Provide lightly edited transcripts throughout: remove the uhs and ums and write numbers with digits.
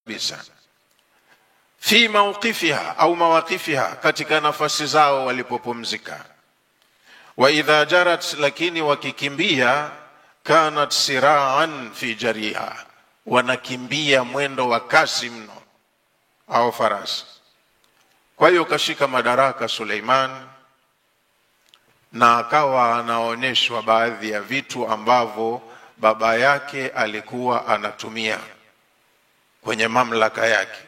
kabisa. Fi mawqifiha au mawaqifiha, katika nafasi zao walipopumzika. Wa idha jarat, lakini wakikimbia, kanat siraan fi jariha, wanakimbia mwendo wa kasi mno au farasi. Kwa hiyo kashika madaraka Suleiman na akawa anaonyeshwa baadhi ya vitu ambavyo baba yake alikuwa anatumia kwenye mamlaka yake.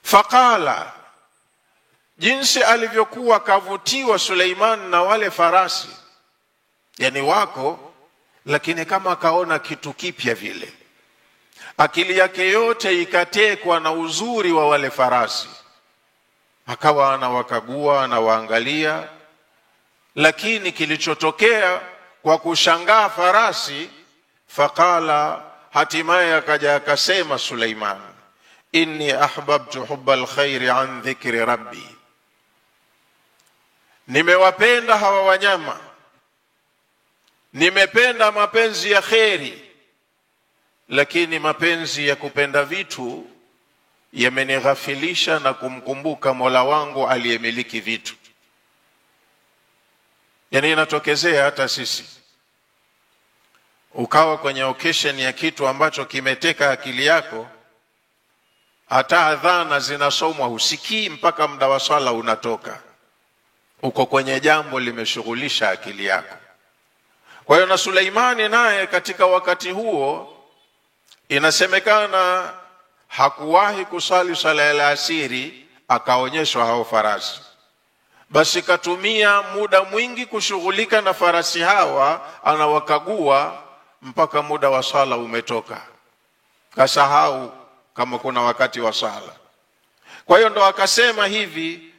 Faqala, jinsi alivyokuwa kavutiwa Suleiman na wale farasi, yani wako, lakini kama akaona kitu kipya vile, akili yake yote ikatekwa na uzuri wa wale farasi, akawa anawakagua na waangalia. Lakini kilichotokea kwa kushangaa farasi, faqala, hatimaye akaja akasema Suleiman, inni ahbabtu hubbal khairi an dhikri rabbi, nimewapenda hawa wanyama, nimependa mapenzi ya kheri, lakini mapenzi ya kupenda vitu yamenighafilisha na kumkumbuka Mola wangu aliyemiliki vitu. Yani inatokezea hata sisi, ukawa kwenye occasion ya kitu ambacho kimeteka akili yako, hata adhana zinasomwa husikii mpaka muda wa swala unatoka, uko kwenye jambo limeshughulisha akili yako. Kwa hiyo na Suleimani naye katika wakati huo inasemekana hakuwahi kusali sala ya alasiri, akaonyeshwa hao farasi. Basi katumia muda mwingi kushughulika na farasi hawa, anawakagua mpaka muda wa sala umetoka, kasahau kama kuna wakati wa sala. Kwa hiyo ndo akasema hivi,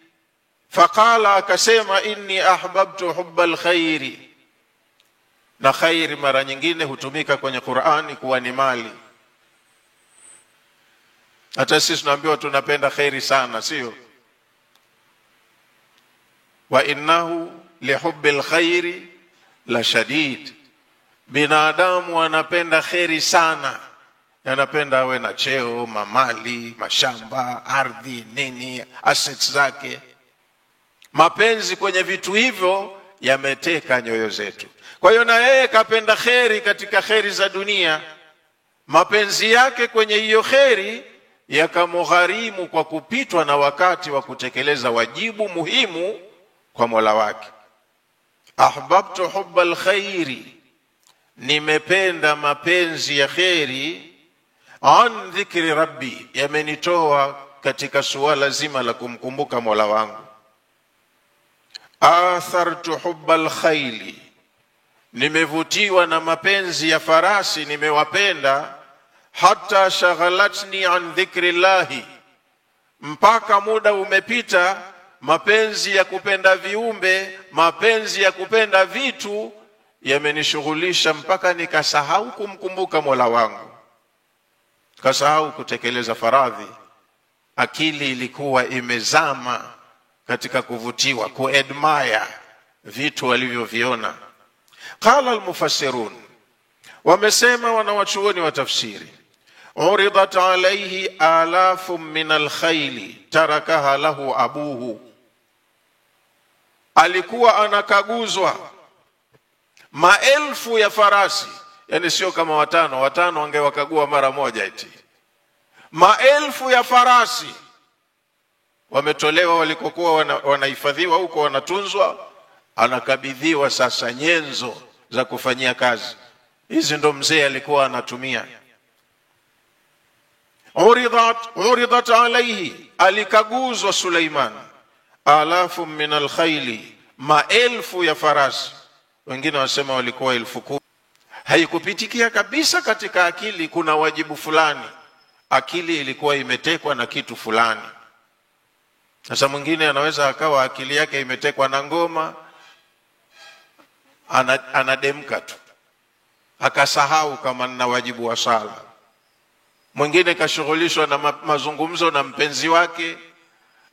faqala, akasema, inni ahbabtu hubbal khairi. Na khairi mara nyingine hutumika kwenye Qur'ani kuwa ni mali. Hata sisi tunaambiwa tunapenda khairi sana, sio? Wa innahu lihubbil khairi la shadid. Binadamu anapenda khairi sana, anapenda awe na cheo, mamali, mashamba, ardhi, nini, assets zake. Mapenzi kwenye vitu hivyo yameteka nyoyo zetu. Kwa hiyo na yeye kapenda khairi katika khairi za dunia, mapenzi yake kwenye hiyo khairi yakamugharimu kwa kupitwa na wakati wa kutekeleza wajibu muhimu kwa Mola wake. Ahbabtu hubbal khairi, nimependa mapenzi ya khairi, an dhikri rabbi, yamenitoa katika suala zima la kumkumbuka Mola wangu. Athartu hubbal khayli, nimevutiwa na mapenzi ya farasi, nimewapenda, hatta shaghalatni an dhikri llahi, mpaka muda umepita, mapenzi ya kupenda viumbe, mapenzi ya kupenda vitu yamenishughulisha mpaka nikasahau kumkumbuka Mola wangu, kasahau kutekeleza faradhi. Akili ilikuwa imezama katika kuvutiwa, kuadmire vitu walivyoviona. Qala almufassirun, wamesema wanawachuoni wa tafsiri, uridat alayhi alafun min alkhayli tarakaha lahu abuhu, alikuwa anakaguzwa maelfu ya farasi, yani sio kama watano angewakagua mara moja eti. Maelfu ya farasi wametolewa walikokuwa wanahifadhiwa huko, wanatunzwa, anakabidhiwa sasa nyenzo za kufanyia kazi. Hizi ndo mzee alikuwa anatumia. Uridat alayhi, alikaguzwa Suleiman, alafu min alkhayli, maelfu ya farasi. Wengine wasema walikuwa 10,000. Haikupitikia kabisa katika akili kuna wajibu fulani, akili ilikuwa imetekwa na kitu fulani. Sasa mwingine anaweza akawa akili yake imetekwa na ngoma, anademka tu, akasahau kama na wajibu wa sala. Mwingine kashughulishwa na mazungumzo na mpenzi wake,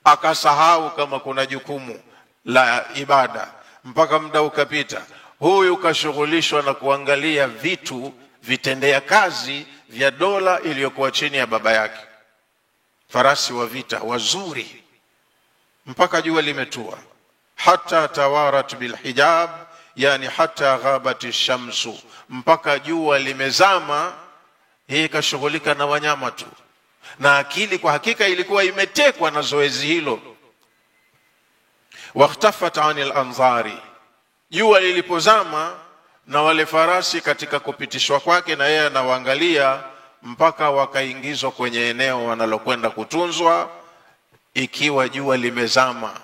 akasahau kama kuna jukumu la ibada, mpaka muda ukapita. Huyu kashughulishwa na kuangalia vitu vitendea kazi vya dola iliyokuwa chini ya baba yake. Farasi wa vita wazuri mpaka jua limetua. Hata tawarat bilhijab, yani hata ghabati shamsu, mpaka jua limezama. Yeye kashughulika na wanyama tu, na akili kwa hakika ilikuwa imetekwa na zoezi hilo. Wakhtafat anil anzari, jua lilipozama na wale farasi katika kupitishwa kwake na yeye anawaangalia, mpaka wakaingizwa kwenye eneo wanalokwenda kutunzwa. Ikiwa jua limezama,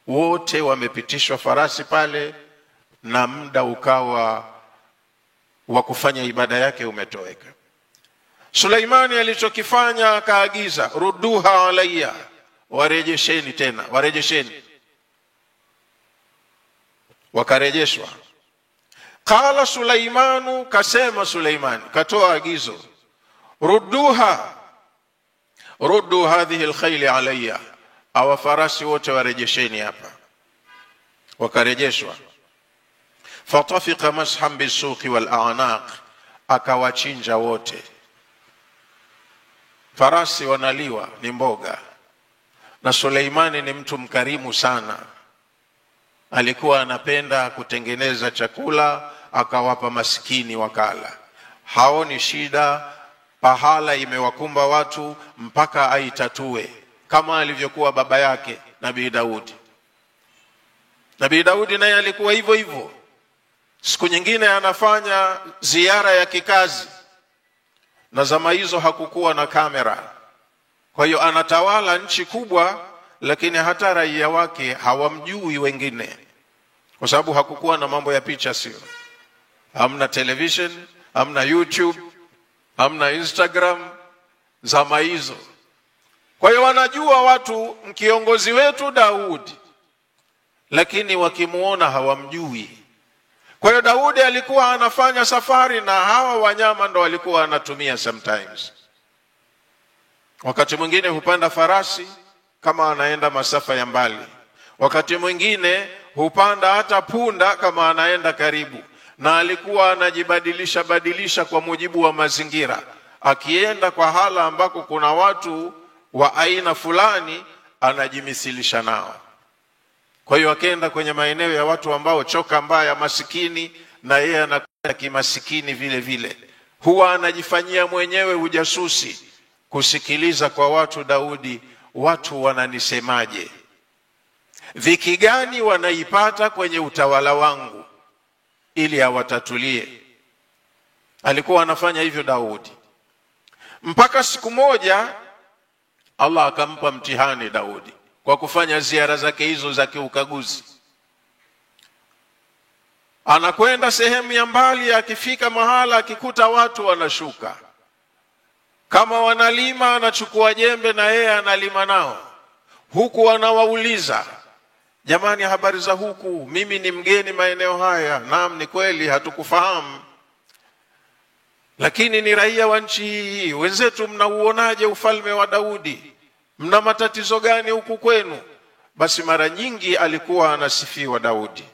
wote wamepitishwa farasi pale, na muda ukawa wa kufanya ibada yake umetoweka. Suleimani alichokifanya akaagiza, ruduha alayya, warejesheni tena, warejesheni. Wakarejeshwa. Qala Suleimanu, kasema Suleimani, katoa agizo, ruddu hadhihi alkhayl alayya, awa farasi wote warejesheni hapa. Wakarejeshwa. Fatafiqa mashan bisuqi wal a'naq, akawachinja wote. Farasi wanaliwa, ni mboga, na Suleimani ni mtu mkarimu sana. Alikuwa anapenda kutengeneza chakula akawapa maskini wakala. Haoni shida pahala imewakumba watu mpaka aitatue, kama alivyokuwa baba yake Nabii Daudi. Nabii Daudi naye alikuwa hivyo hivyo. Siku nyingine anafanya ziara ya kikazi, na zama hizo hakukuwa na kamera. Kwa hiyo anatawala nchi kubwa, lakini hata raia wake hawamjui wengine, kwa sababu hakukuwa na mambo ya picha, sio. Hamna television, hamna YouTube, hamna Instagram zama hizo. Kwa hiyo wanajua watu kiongozi wetu Daudi, lakini wakimuona hawamjui. Kwa hiyo Daudi alikuwa anafanya safari, na hawa wanyama ndo walikuwa anatumia sometimes. Wakati mwingine hupanda farasi kama anaenda masafa ya mbali, wakati mwingine hupanda hata punda kama anaenda karibu, na alikuwa anajibadilisha kwa mujibu wa mazingira. Akienda kwa hala ambako kuna watu wa aina fulani, anajimithilisha nao. Kwa hiyo akaenda kwenye maeneo ya watu ambao choka mbaya, masikini, na yeye anakuwa kimasikini vile vile. Huwa anajifanyia mwenyewe ujasusi, kusikiliza kwa watu, Daudi, watu wananisemaje? Dhiki gani wanaipata kwenye utawala wangu, ili awatatulie. Alikuwa anafanya hivyo Daudi, mpaka siku moja Allah akampa mtihani Daudi kwa kufanya ziara zake hizo za kiukaguzi. Anakwenda sehemu ya mbali, akifika mahala akikuta watu wanashuka, kama wanalima anachukua jembe na yeye analima nao, huku anawauliza, jamani, habari za huku? Mimi ni mgeni maeneo haya. Naam, ni kweli hatukufahamu, lakini ni raia wa nchi hii. Wenzetu, mnauonaje ufalme wa Daudi? Mna matatizo gani huku kwenu? Basi mara nyingi alikuwa anasifiwa Daudi.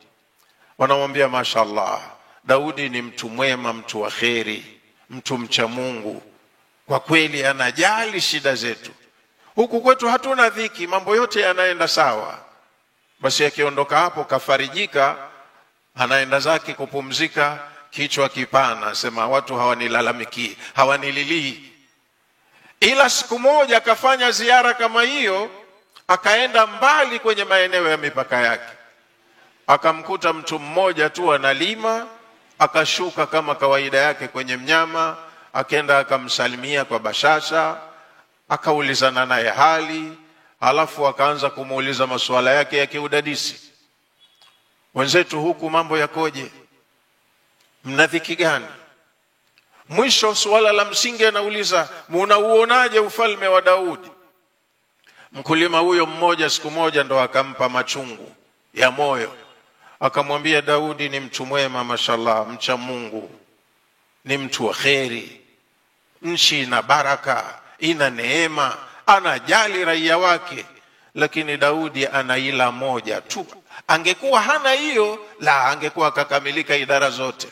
Wanamwambia, mashaallah, Daudi ni mtu mwema, mtu wa kheri, mtu mcha Mungu. Kwa kweli anajali shida zetu. Huku kwetu hatuna dhiki, mambo yote yanaenda sawa. Basi akiondoka hapo kafarijika, anaenda zake kupumzika, kichwa kipana, sema watu hawanilalamiki, hawanililii. Ila siku moja akafanya ziara kama hiyo, akaenda mbali kwenye maeneo ya mipaka yake. Akamkuta mtu mmoja tu analima, akashuka kama kawaida yake kwenye mnyama, akaenda akamsalimia kwa bashasha, akaulizana naye hali, alafu akaanza kumuuliza masuala yake ya kiudadisi. Wenzetu huku mambo yakoje? Mna dhiki gani? Mwisho swala la msingi anauliza, mnauonaje ufalme wa Daudi? Mkulima huyo mmoja siku moja ndo akampa machungu ya moyo, akamwambia, Daudi ni mtu mwema, mashallah, mcha Mungu, ni mtu wa kheri, nchi ina baraka, ina neema, anajali raia wake. Lakini Daudi ana ila moja tu. Angekuwa hana hiyo, la angekuwa akakamilika idara zote.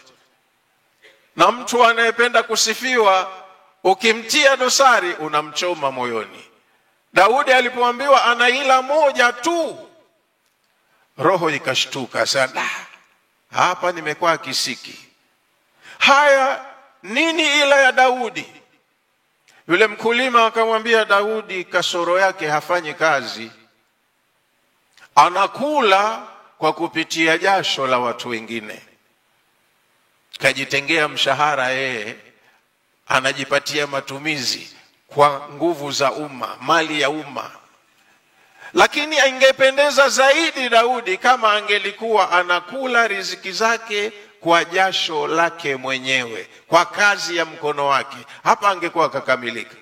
Na mtu anayependa kusifiwa ukimtia dosari unamchoma moyoni. Daudi alipoambiwa ana ila moja tu, roho ikashtuka sana, hapa nimekuwa kisiki. Haya, nini ila ya Daudi? Yule mkulima akamwambia Daudi kasoro yake hafanyi kazi, anakula kwa kupitia jasho la watu wengine, kajitengea mshahara yeye, anajipatia matumizi kwa nguvu za umma, mali ya umma. Lakini ingependeza zaidi Daudi kama angelikuwa anakula riziki zake kwa jasho lake mwenyewe, kwa kazi ya mkono wake. Hapa angekuwa akakamilika.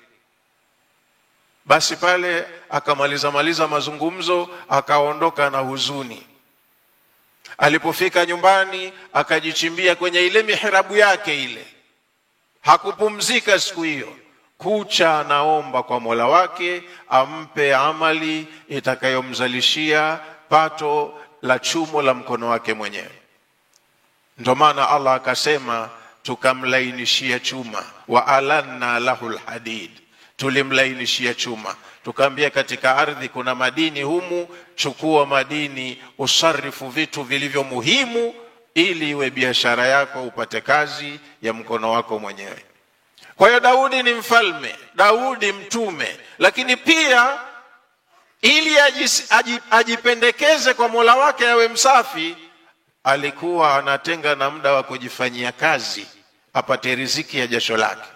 Basi pale akamaliza mazungumzo, akaondoka na huzuni. Alipofika nyumbani akajichimbia kwenye ile mihrabu yake ile. Hakupumzika siku hiyo. Kucha anaomba kwa Mola wake ampe amali itakayomzalishia pato la chumo la mkono wake mwenyewe. Ndio maana Allah akasema tukamlainishia chuma, wa alanna lahul hadid, tulimlainishia chuma. Tukaambia katika ardhi kuna madini humu, chukua madini, usarifu vitu vilivyo muhimu ili iwe biashara yako, upate kazi ya mkono wako mwenyewe. Kwa hiyo Daudi ni mfalme, Daudi mtume, lakini pia ili ajipendekeze kwa Mola wake awe msafi, alikuwa anatenga na muda wa kujifanyia kazi apate riziki ya jasho lake.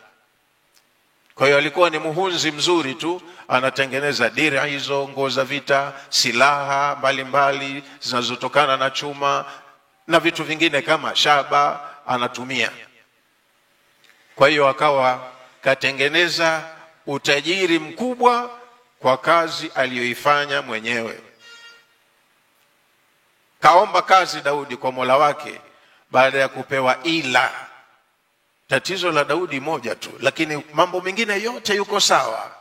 Kwa hiyo alikuwa ni muhunzi mzuri tu, anatengeneza dira hizo, nguo za vita, silaha mbalimbali zinazotokana na chuma na vitu vingine kama shaba anatumia. Kwa hiyo akawa katengeneza utajiri mkubwa kwa kazi aliyoifanya mwenyewe. Kaomba kazi Daudi kwa Mola wake baada ya kupewa ila. Tatizo la Daudi moja tu, lakini mambo mengine yote yuko sawa.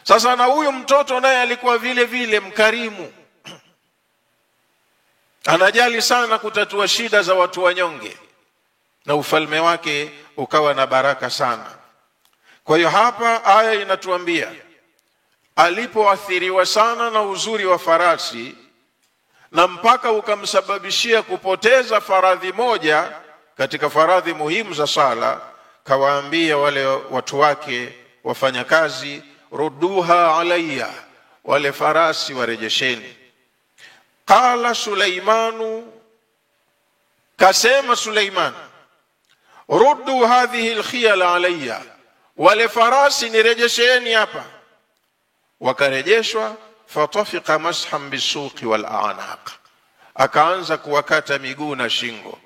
Sasa na huyu mtoto naye alikuwa vile vile mkarimu. Anajali sana kutatua shida za watu wanyonge, na ufalme wake ukawa na baraka sana. Kwa hiyo hapa aya inatuambia alipoathiriwa sana na uzuri wa farasi na mpaka ukamsababishia kupoteza faradhi moja katika faradhi muhimu za sala, kawaambia wale watu wake wafanya kazi, rudduha alayya, wale farasi warejesheni. Qala Sulaimanu, kasema Suleiman, ruddu hadhihi alkhiyala alayya, wale farasi nirejesheni hapa. Wakarejeshwa. Fatafika mashan bisuqi wal a'naq, akaanza kuwakata miguu na shingo.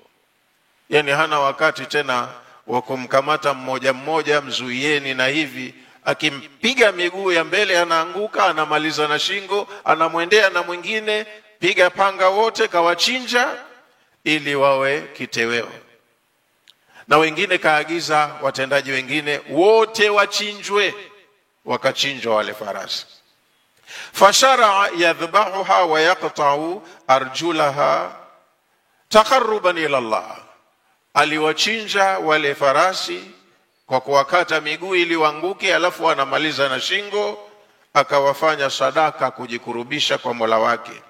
Yani hana wakati tena wa kumkamata mmoja mmoja, mzuieni na hivi. Akimpiga miguu ya mbele anaanguka, anamaliza na shingo, anamwendea na mwingine, piga panga wote, kawachinja ili wawe kiteweo. Na wengine kaagiza watendaji wengine wote wachinjwe, wakachinjwa wale farasi. Fashara yadhbahuha wa yaqta'u arjulaha taqarruban ila Allah, aliwachinja wale farasi kwa kuwakata miguu ili waanguke, alafu anamaliza na shingo, akawafanya sadaka kujikurubisha kwa Mola wake.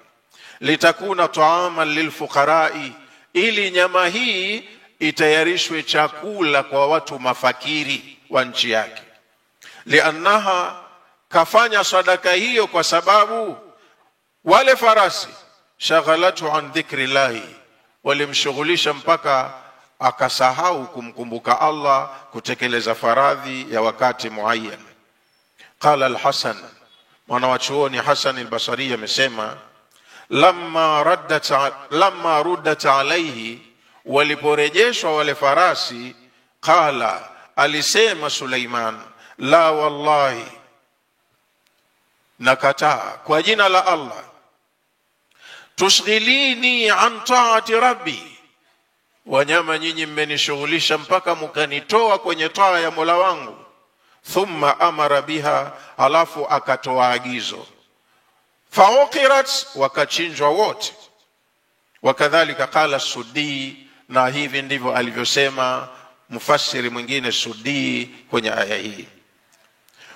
Litakuna ta'aman lilfuqara'i, ili nyama hii itayarishwe chakula kwa watu mafakiri wa nchi yake. Liannaha, kafanya sadaka hiyo kwa sababu wale farasi shaghalatu an dhikrillahi, walimshughulisha mpaka akasahau kumkumbuka Allah, kutekeleza faradhi ya wakati muayyan. Qala al-Hasan, mwanachuoni Hasan al-Basri amesema, lamma ruddat alayhi, waliporejeshwa wale farasi, qala, alisema Suleiman, la wallahi, nakataa kwa jina la Allah, tushghilini an taati rabbi, wanyama nyinyi mmenishughulisha mpaka mkanitoa kwenye taa ya Mola wangu. Thumma amara biha, alafu akatoa agizo, fauqirat, wakachinjwa wote. Wakadhalika qala Suddi, na hivi ndivyo alivyosema mufassiri mwingine Sudi kwenye aya hii.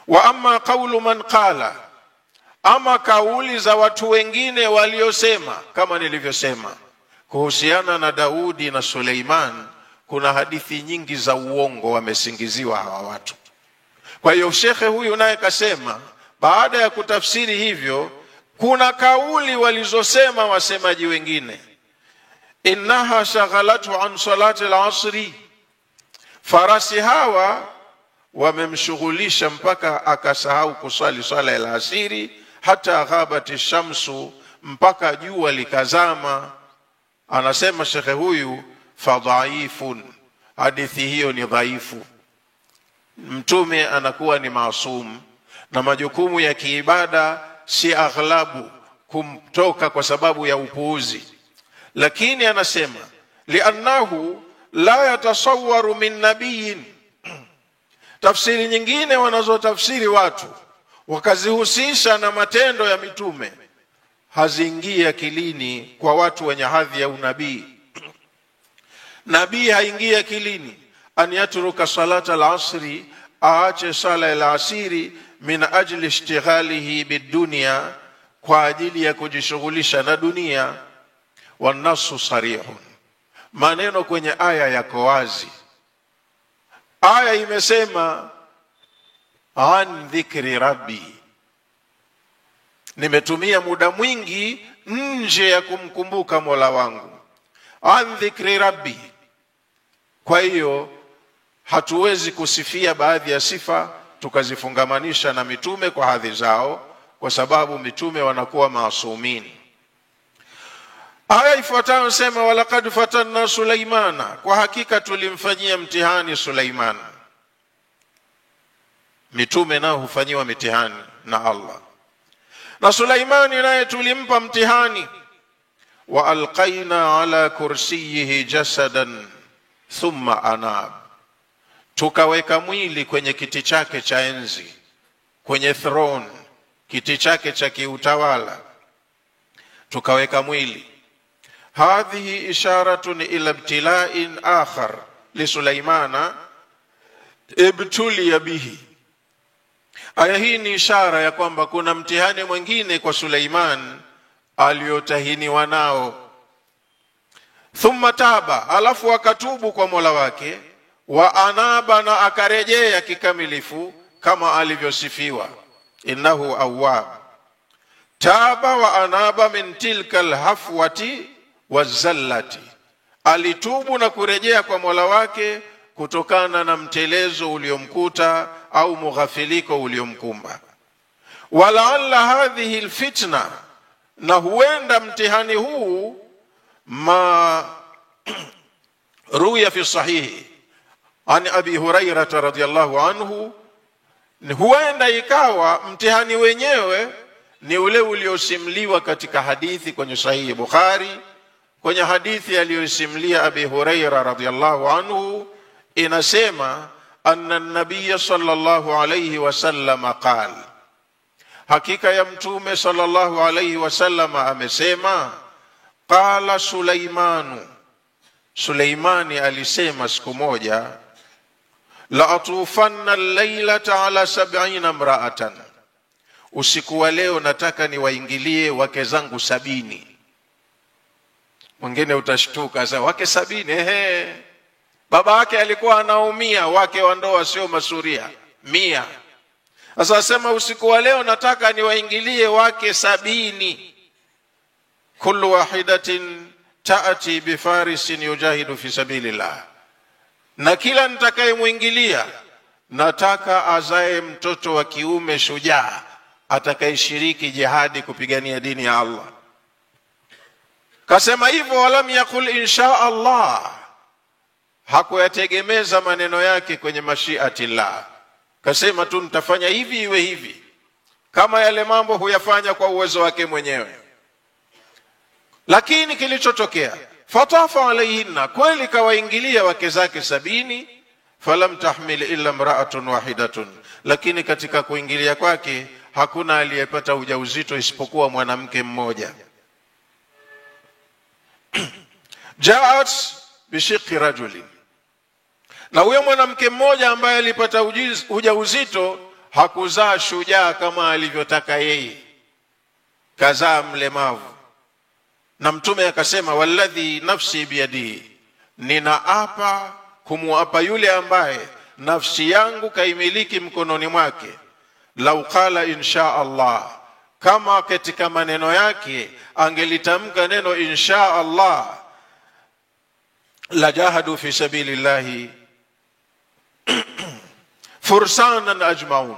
Wa amma qawlu man qala, ama kauli za watu wengine waliosema, kama nilivyosema kuhusiana na Daudi na Suleiman, kuna hadithi nyingi za uongo wamesingiziwa hawa watu. Kwa hiyo shekhe huyu naye kasema, baada ya kutafsiri hivyo, kuna kauli walizosema wasemaji wengine, innaha shaghalatu an salati al-asri, farasi hawa wamemshughulisha mpaka akasahau kusali swala ya alasiri, hata ghabati shamsu, mpaka jua likazama. Anasema shekhe huyu, fadhaifun, hadithi hiyo ni dhaifu. Mtume anakuwa ni maasum na majukumu ya kiibada si aghlabu kumtoka kwa sababu ya upuuzi. Lakini anasema li'annahu la yatasawwaru min nabiyin, tafsiri nyingine wanazotafsiri watu wakazihusisha na matendo ya mitume haziingii akilini kwa watu wenye hadhi ya unabii. Nabii haingii akilini an yatruka salata al-asri, aache sala al-asiri, min ajli ishtighalihi bidunya, kwa ajili ya kujishughulisha na dunia. Wanasu sarihun, maneno kwenye aya yako wazi. Aya imesema an dhikri rabbi, nimetumia muda mwingi nje ya kumkumbuka Mola wangu. An dhikri rabbi. Kwa hiyo hatuwezi kusifia baadhi ya sifa tukazifungamanisha na mitume kwa hadhi zao, kwa sababu mitume wanakuwa maasumini. Aya ifuatayo nasema, walaqad fatanna Sulaimana, kwa hakika tulimfanyia mtihani Suleiman. Mitume nao hufanyiwa mitihani na Allah, na Suleimani naye tulimpa mtihani. Wa alqaina ala kursiyihi jasadan thumma anab, tukaweka mwili kwenye kiti chake cha enzi, kwenye throne, kiti chake cha kiutawala, tukaweka mwili. Hadhihi isharatun ila ibtila'in akhar li Sulaimana ibtuliya bihi, aya hii ni ishara ya kwamba kuna mtihani mwingine kwa Suleiman aliotahiniwa nao. Thumma taba, alafu akatubu kwa Mola wake. Wa anaba, na akarejea kikamilifu kama alivyosifiwa, innahu awwab. Taba wa anaba min tilka alhafwati wazallati, alitubu na kurejea kwa Mola wake kutokana na mtelezo uliomkuta au mughafiliko uliomkumba. Walaalla hadhihi alfitna, na huenda mtihani huu ma ruya fi sahihi an Abi Hurairah radhiyallahu anhu, huenda ikawa mtihani wenyewe ni ule uliosimliwa katika hadithi kwenye sahihi Bukhari, kwenye hadithi aliyosimlia Abi Hurairah radhiyallahu anhu, inasema anna an-nabiy sallallahu alayhi wasallam qala, hakika ya mtume sallallahu alayhi wasallam amesema, qala Sulaimanu, Suleimani alisema siku moja, la atufanna al-laylata ala 70 imra'atan, usiku wa leo nataka niwaingilie wake zangu 70. Mwingine utashtuka sasa, wake 70? Ehe, baba yake alikuwa anaumia, wake wa ndoa sio masuria 100. Sasa asema usiku wa leo nataka niwaingilie wake 70. Kullu wahidatin taati bifarisin yujahidu fi sabilillah, na kila nitakayemuingilia nataka azae mtoto wa kiume shujaa atakayeshiriki jihadi kupigania dini ya Allah. Kasema hivyo, walam yakul insha Allah, hakuyategemeza maneno yake kwenye mashiatillah. Kasema tu nitafanya hivi iwe hivi, kama yale mambo huyafanya kwa uwezo wake mwenyewe. Lakini kilichotokea, fatafa alayhinna, kweli kawaingilia wake zake 70. Falam tahmil illa imra'atun wahidatun, lakini katika kuingilia kwake hakuna aliyepata ujauzito isipokuwa mwanamke mmoja. Jaat bishiqi rajulin, Na huyo mwanamke mmoja ambaye alipata ujauzito hakuzaa shujaa kama alivyotaka yeye, kazaa mlemavu. Na Mtume akasema, walladhi nafsi biyadihi, ninaapa kumuapa yule ambaye nafsi yangu kaimiliki mkononi mwake, lau qala insha Allah, kama katika maneno yake angelitamka neno insha Allah, la jahadu fi sabilillahi fursanan ajmaun,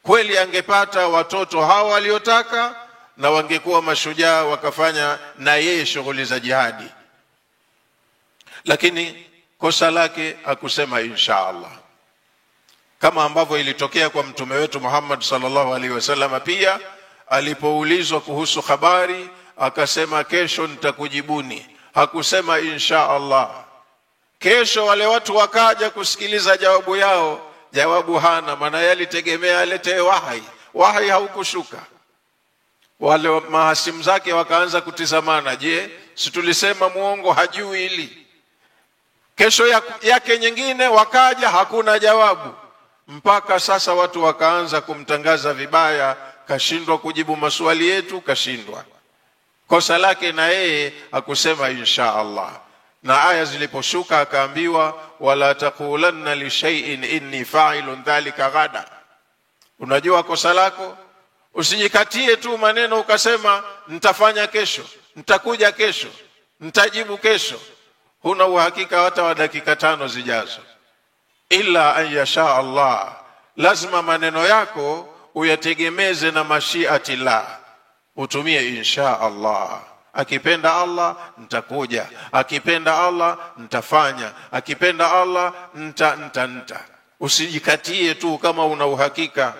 kweli angepata watoto hawa waliotaka na wangekuwa mashujaa wakafanya na yeye shughuli za jihadi. Lakini kosa lake akusema insha Allah, kama ambavyo ilitokea kwa mtume wetu Muhammad sallallahu alaihi wasallam. Pia alipoulizwa kuhusu habari akasema kesho nitakujibuni, hakusema insha Allah. Kesho wale watu wakaja kusikiliza jawabu yao, jawabu hana, maana yalitegemea alete wahi haukushuka. Wale mahasimu zake wakaanza kutizamana, je, si tulisema muongo hajui hili? Kesho yake nyingine wakaja, hakuna jawabu. Mpaka sasa watu wakaanza kumtangaza vibaya, kashindwa kujibu maswali yetu, kashindwa. Kosa lake na yeye akusema insha Allah. Na aya ziliposhuka akaambiwa, wala taqulanna li shay'in inni fa'ilun dhalika ghada. Unajua kosa lako, usijikatie tu maneno ukasema nitafanya kesho, nitakuja kesho, nitajibu kesho. Huna uhakika hata wa dakika 5 zijazo. Illa an yasha Allah, lazima maneno yako uyategemeze na mashiati la, utumie insha Allah. Akipenda Allah nitakuja, akipenda Allah nitafanya, akipenda Allah nita. Usijikatie tu kama una uhakika.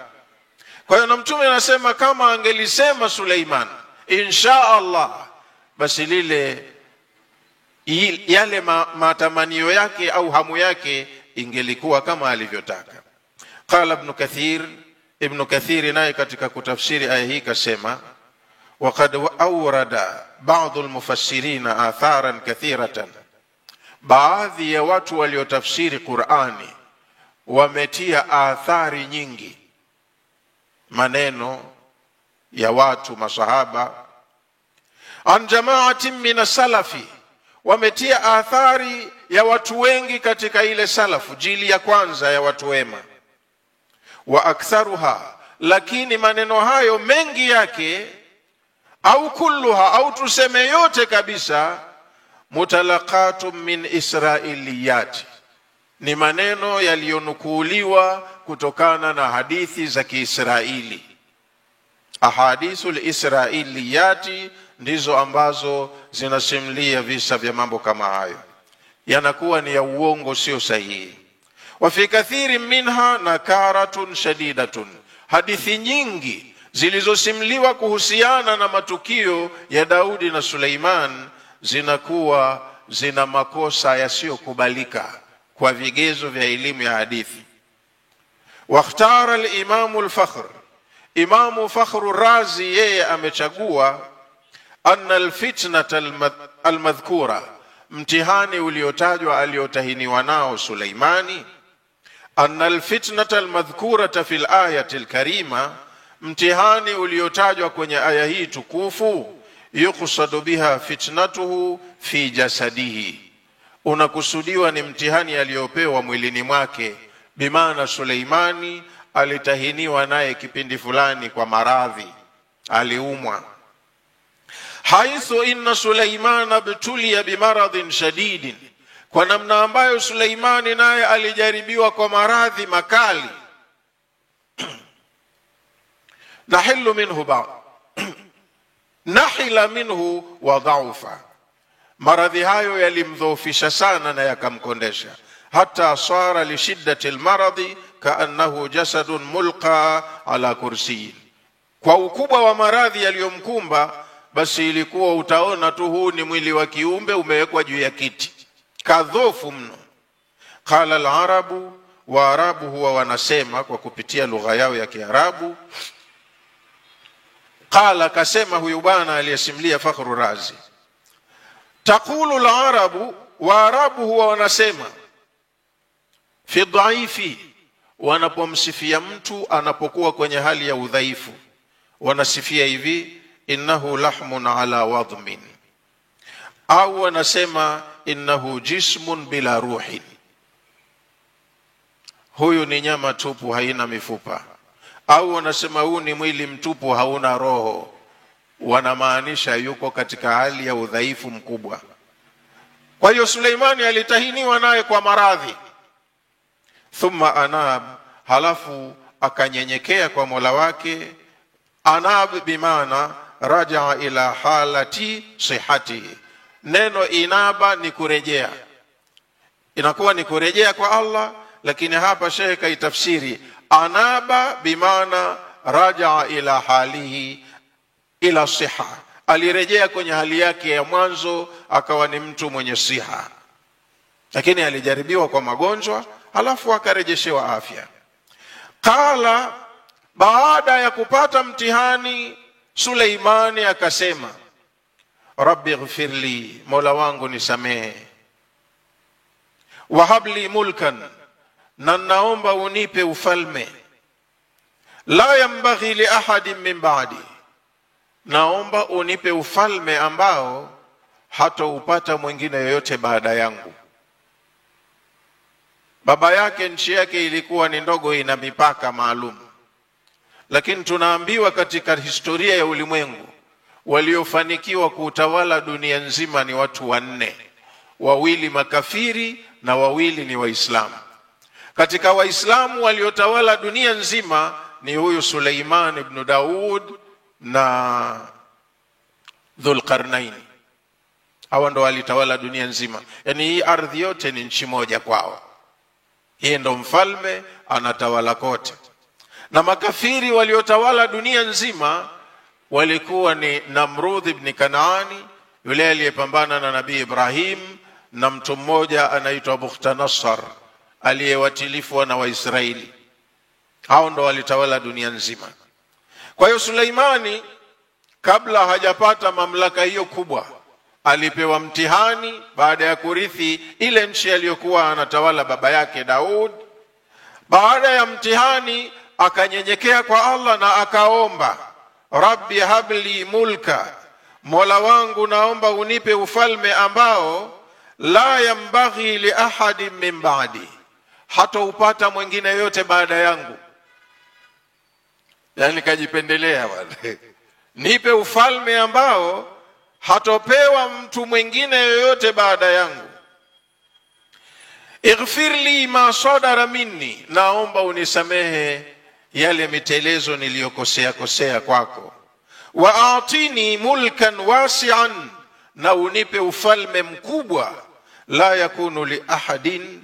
Kwa hiyo na Mtume anasema kama angelisema Suleiman insha Allah, basi yale matamanio yake au hamu yake ingelikuwa kama alivyotaka. Qala Ibn Kathir naye katika kutafsiri aya hii kasema, وقد أورد بعض المفسرين آثارا كثيرة, baadhi ya watu waliotafsiri Qur'ani wametia athari nyingi, maneno ya watu masahaba. An jama'atin min salafi, wametia athari ya watu wengi katika ile salafu, jili ya kwanza ya watu wema. Wa aktharuha, lakini maneno hayo mengi yake au kulluha, au tuseme yote kabisa, mutalaqatun min israiliyati, ni maneno yaliyonukuliwa kutokana na hadithi za Kiisraeli. Ahadithul israiliyati ndizo ambazo zinasimulia visa vya mambo kama hayo, yanakuwa ni ya uongo, sio sahihi. Wa fi kathiri minha nakaratun shadidatun, hadithi nyingi zilizosimliwa kuhusiana na matukio ya Daudi na Suleiman zinakuwa zina makosa yasiyokubalika kwa vigezo vya elimu ya hadithi. Wakhtara al-Imam al-Fakhr, Imam Fakhr Razi yeye amechagua anna al-fitnata al-madhkura, mtihani uliotajwa aliotahiniwa nao Suleimani, anna al-fitnata al-madhkurata fil ayati al-karima, mtihani uliotajwa kwenye aya hii tukufu, yuqsadu biha fitnatuhu fi jasadihi, unakusudiwa ni mtihani aliyopewa mwilini mwake. Bimaana Suleimani alitahiniwa naye kipindi fulani kwa maradhi, aliumwa. Haithu inna Suleimana btuliya bimaradhin shadidin, kwa namna ambayo Suleimani naye alijaribiwa kwa maradhi makali. Nahila minhu wa dhaufa, maradhi hayo yalimdhoofisha sana na yakamkondesha, hata sara li shiddati almaradhi kaannahu jasadun mulqa ala kursiyin, kwa ukubwa wa maradhi yaliyomkumba basi ilikuwa utaona tu huu ni mwili wa kiumbe umewekwa juu ya kiti, kadhofu mno. Qala al-arabu, wa arabu huwa wanasema kwa kupitia lugha yao ya Kiarabu. Qala, kasema huyu bwana aliyesimulia Fakhru Razi, taqulu al-arabu, wa arabu huwa wanasema, fi dhaifi, wanapomsifia mtu anapokuwa kwenye hali ya udhaifu wanasifia hivi innahu lahmun ala wadhmin, au wanasema innahu jismun bila ruhin, huyu ni nyama tupu haina mifupa, au wanasema huu ni mwili mtupu hauna roho, wanamaanisha yuko katika hali ya udhaifu mkubwa. Kwa hiyo Suleimani alitahiniwa naye kwa maradhi. Thumma anab, halafu akanyenyekea kwa Mola wake. Anab bimaana rajaa ila halati sihati. Neno inaba ni kurejea, inakuwa ni kurejea kwa Allah, lakini hapa Sheikh kaitafsiri anaba bimaana rajaa ila halihi ila siha, alirejea kwenye hali yake ya mwanzo akawa ni mtu mwenye siha, lakini alijaribiwa kwa magonjwa halafu akarejeshewa afya. Qala, baada ya kupata mtihani Suleimani akasema rabbi ighfirli, Mola wangu nisamehe, wahabli mulkan, na naomba unipe ufalme, la yambaghi li ahadin min ba'di, naomba unipe ufalme ambao hataupata mwingine yoyote baada yangu. Baba yake nchi yake ilikuwa ni ndogo, ina mipaka maalum, lakini tunaambiwa katika historia ya ulimwengu waliofanikiwa kuutawala dunia nzima ni watu 4, 2 makafiri na 2 ni Waislamu. Katika Waislamu waliotawala dunia nzima ni huyu Suleiman ibn Daud na Dhulqarnain. Hawa ndo walitawala dunia nzima, yani hii ardhi yote ni nchi moja kwao, yeye ndo mfalme anatawala kote. Na makafiri waliotawala dunia nzima walikuwa ni Namrud ibn Kanaani, yule aliyepambana na Nabii Ibrahim, na mtu mmoja anaitwa Bukhtanasar aliyewatilifu na Waisraeli. Hao ndo walitawala dunia nzima. Kwa hiyo Suleimani kabla hajapata mamlaka hiyo kubwa alipewa mtihani baada ya kurithi ile nchi aliyokuwa anatawala baba yake Daud. Baada ya mtihani akanyenyekea kwa Allah na akaomba rabbi habli mulka, Mola wangu naomba unipe ufalme ambao la yambaghi li ahadin min ba'di, hata upata mwingine yote baada yangu. Yani kajipendelea bwana, nipe ufalme ambao hatopewa mtu mwingine yoyote baada yangu. Ighfirli ma sadara minni, naomba unisamehe yale mitelezo niliyokosea kwako. Wa atini mulkan wasi'an, na unipe ufalme mkubwa la yakunu li ahadin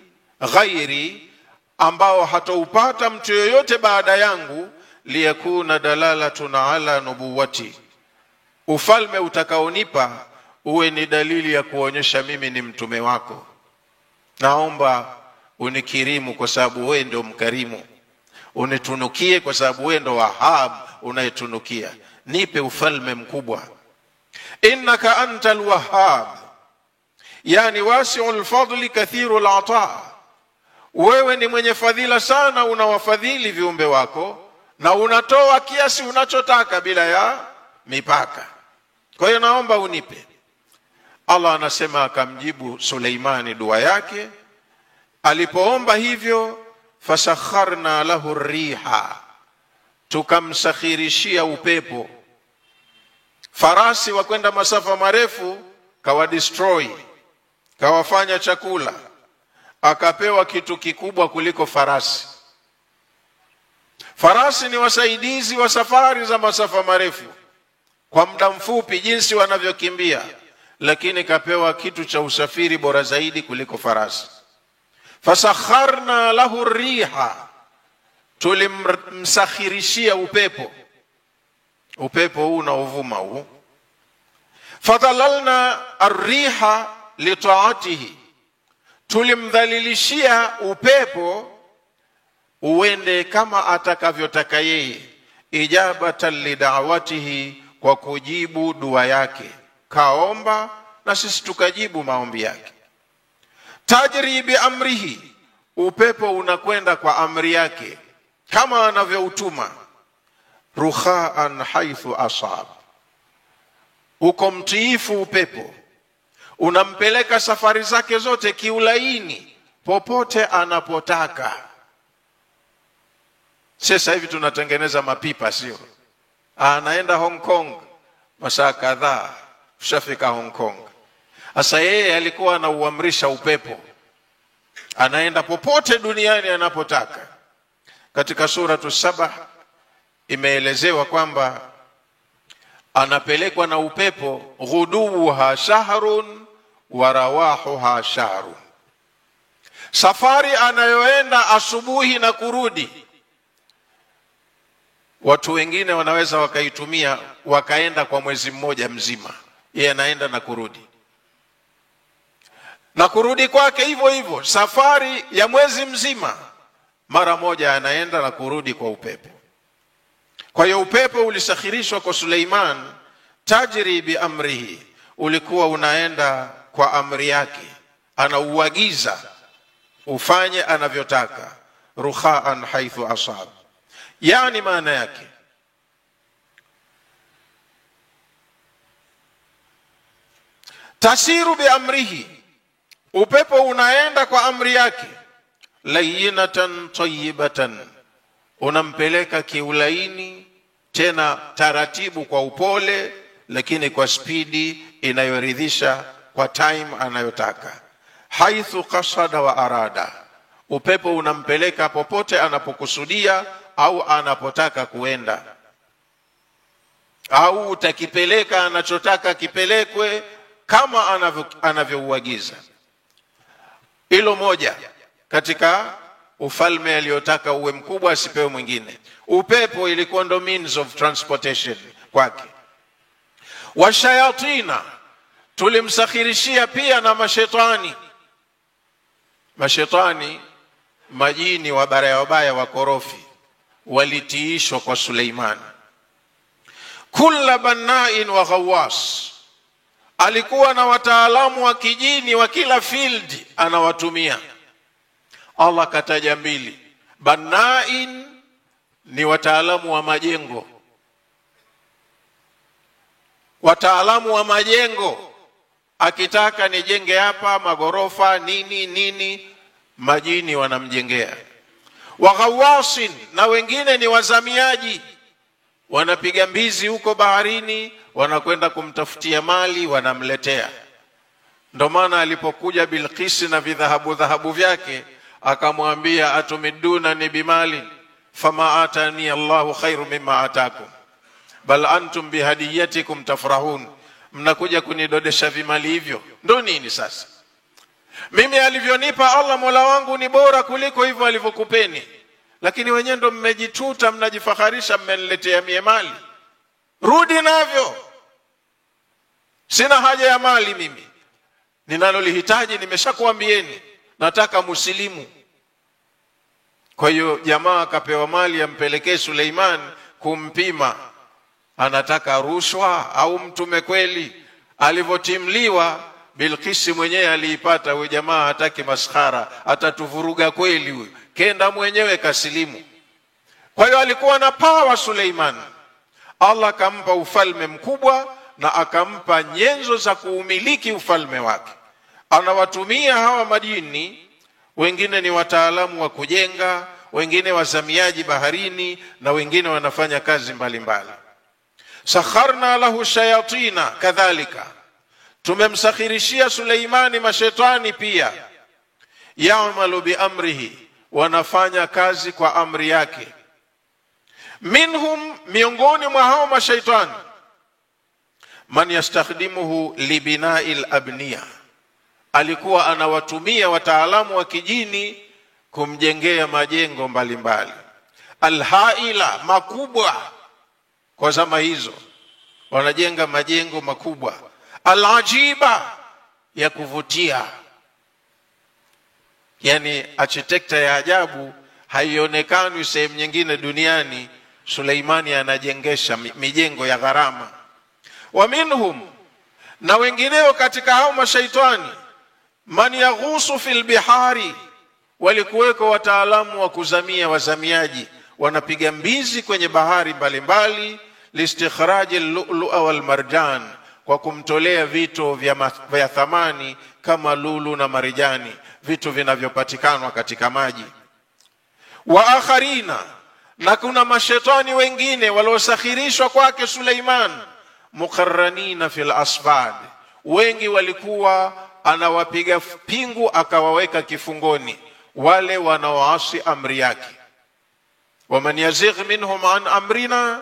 ghairi, ambao hataupata mtu yoyote baada yangu, liyakuna dalalatun ala nubuwati, ufalme utakaonipa uwe ni dalili ya kuonyesha mimi ni mtume wako. Naomba unikirimu kwa sababu wewe ndio mkarimu, unitunukie kwa sababu wewe ndio Wahhab unayetunukia, nipe ufalme mkubwa. Innaka antal Wahhab, yani wasi'ul fadli kathirul ata, wewe ni mwenye fadhila sana, unawafadhili viumbe wako na unatoa kiasi unachotaka bila ya mipaka. Kwa hiyo naomba unipe. Allah anasema akamjibu Suleimani dua yake. Alipoomba hivyo, fasakharna lahu riha, tukamsakhirishia upepo. Farasi wa kwenda masafa marefu kawa destroy, kawafanya chakula, akapewa kitu kikubwa kuliko farasi. Farasi ni wasaidizi wa safari za masafa marefu kwa muda mfupi jinsi wanavyokimbia, lakini kapewa kitu cha usafiri bora zaidi kuliko farasi. Fasakharna lahu riha, tulimsakhirishia upepo. Upepo huu unaovuma huu. Fadhalalna ar-riha li ta'atihi, tulimdhalilishia upepo uende kama atakavyotaka yeye, ijabatan li da'watihi, kwa kujibu dua yake. Kaomba na sisi tukajibu maombi yake. Tajri bi amrihi, upepo unakwenda kwa amri yake kama anavyoutuma. Rukhaan haithu asab, uko mtiifu upepo, unampeleka safari zake zote kiulaini popote anapotaka. Sasa hivi tunatengeneza mapipa, sio? Anaenda Hong Kong masaa kadhaa, ushafika Hong Kong. Sasa yeye alikuwa anauamrisha upepo, anaenda popote duniani anapotaka. Katika suratu Saba imeelezewa kwamba anapelekwa na upepo, ghuduha shahrun wa rawahuha shahrun. Safari anayoenda asubuhi na kurudi, watu wengine wanaweza wakaitumia wakaenda kwa mwezi mmoja mzima. Yeye anaenda na kurudi, na kurudi kwake hivyo hivyo, safari ya mwezi mzima, mara moja anaenda na kurudi kwa upepo. Kwa hiyo upepo ulisakhirishwa kwa Suleiman, tajri bi amrihi, ulikuwa unaenda kwa amri yake, anauagiza ufanye anavyotaka. Rukhaan haithu asab, yani maana yake tasiru bi amrihi, upepo unaenda kwa amri yake. Layyinatan tayyibatan, unampeleka kiulaini, tena taratibu, kwa upole, lakini kwa spidi inayoridhisha, kwa time anayotaka. Haithu qasada wa arada, upepo unampeleka popote anapokusudia au anapotaka kuenda, au utakipeleka anachotaka kipelekwe kama anavyouagiza. Hilo moja katika ufalme aliyotaka uwe mkubwa asipewe mwingine. Upepo ilikuwa ndo means of transportation kwake. Washayatina, tulimsakhirishia pia na mashetani. Mashetani, majini wabaya wakorofi, walitiishwa kwa Suleiman. Kulla banna'in wa ghawwas, alikuwa na wataalamu wa kijini wa kila field anawatumia. Allah kataja mbili. Banna'in ni wataalamu wa majengo, wataalamu wa majengo, akitaka nijenge hapa magorofa nini, majini wanamjengea. Wa ghawwasin, na wengine ni wazamiaji, wanapiga mbizi huko baharini, wanakwenda kumtafutia mali, wanamletea. Ndio maana alipokuja Bilqis na vidhahabu vyake, akamwambia atumiduna ni bimali fama atani Allahu khairu mimma atakum bal antum bihadiyatikum tafrahun, mnakuja kunidodesha vimali hivyo. Ndio nini sasa? Mimi alivyonipa Allah Mola wangu ni bora kuliko hivyo alivyokupeni, lakini wenyewe ndo mmejituta, mnajifakharisha, mmeniletea mie mali. Rudi navyo, sina haja ya mali mimi. Ninalolihitaji nimeshakuambieni, nataka muslimu. Kwa hiyo jamaa akapewa mali ampelekee Suleiman kumpima, anataka rushwa au mtume kweli. Alivyotimliwa, Bilqis mwenyewe aliipata, huyu jamaa hataki maskhara, atatuvuruga kweli huyu, kenda mwenyewe kasilimu. Kwa hiyo alikuwa na power Suleiman. Allah akampa ufalme mkubwa na akampa nyenzo za kuumiliki ufalme wake. Anawatumia hawa majini, wengine ni wataalamu wa kujenga, wengine wazamiaji baharini, na wengine wanafanya kazi mbalimbali. Sakharna lahu shayatina kadhalika, tumemsakhirishia Suleimani mashetani pia. Ya'malu bi amrihi, wanafanya kazi kwa amri yake. Minhum, miongoni mwa hao mashaitani, man yastakhdimuhu libina'il abniya, alikuwa anawatumia wataalamu wa kijini kumjengea majengo mbalimbali. Alhaila, makubwa. Kwa zama hizo wanajenga majengo makubwa. Alajiba, ya kuvutia, yani architecture ya ajabu, haionekani sehemu nyingine duniani. Suleimani anajengesha mijengo ya gharama. Wa minhum, na wengineo katika hao mashaitani, man yaghusu fil bihari, walikuweko wataalamu wa kuzamia, wazamiaji wanapiga mbizi kwenye bahari mbalimbali, listikhraj al-lu'lu'a wal marjan, kwa kumtolea vitu vya thamani kama lulu na marijani, vitu vinavyopatikana katika maji. Wa akharina, na kuna mashetani wengine waliosakhirishwa kwake Suleiman, muqarranina fil asfad, wengi walikuwa anawapiga pingu akawaweka kifungoni wale wanaoasi amri yake. Waman yazigh minhum an amrina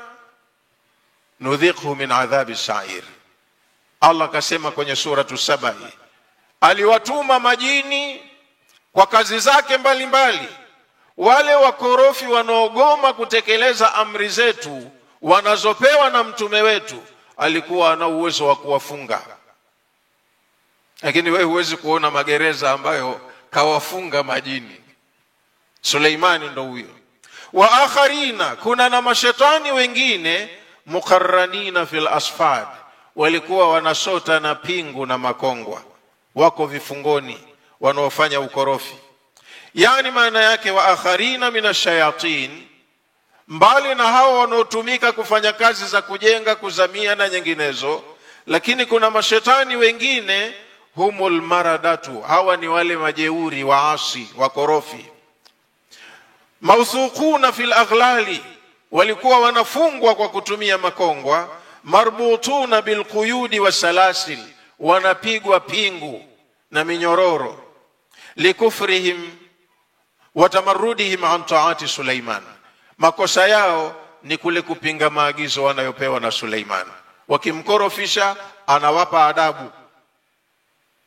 nudhiqhu min adhabi sa'ir. Allah kasema kwenye suratu Saba, aliwatuma majini kwa kazi zake mbalimbali. Wale wakorofi wanaogoma kutekeleza amri zetu wanazopewa na mtume wetu, alikuwa ana uwezo wa kuwafunga. Lakini wewe huwezi kuona magereza ambayo kawafunga majini. Suleimani ndo huyo. Wa akharina, kuna na mashetani wengine muqarranina fil asfad, walikuwa wanasota na pingu na makongwa, wako vifungoni wanaofanya ukorofi. Yani maana yake wa akharina minashayatin, mbali na hao wanaotumika kufanya kazi za kujenga, kuzamia na nyinginezo, lakini kuna mashetani wengine humul maradatu, hawa ni wale majeuri, waasi, wakorofi. Mawthuquna fil aghlali, walikuwa wanafungwa kwa kutumia makongwa. Marbutuna bil quyudi wasalasil, wanapigwa pingu na minyororo. Likufrihim wa tamarrudihim an ta'ati Suleiman, makosa yao ni kule kupinga maagizo wanayopewa na Suleiman. Wakimkorofisha anawapa adabu.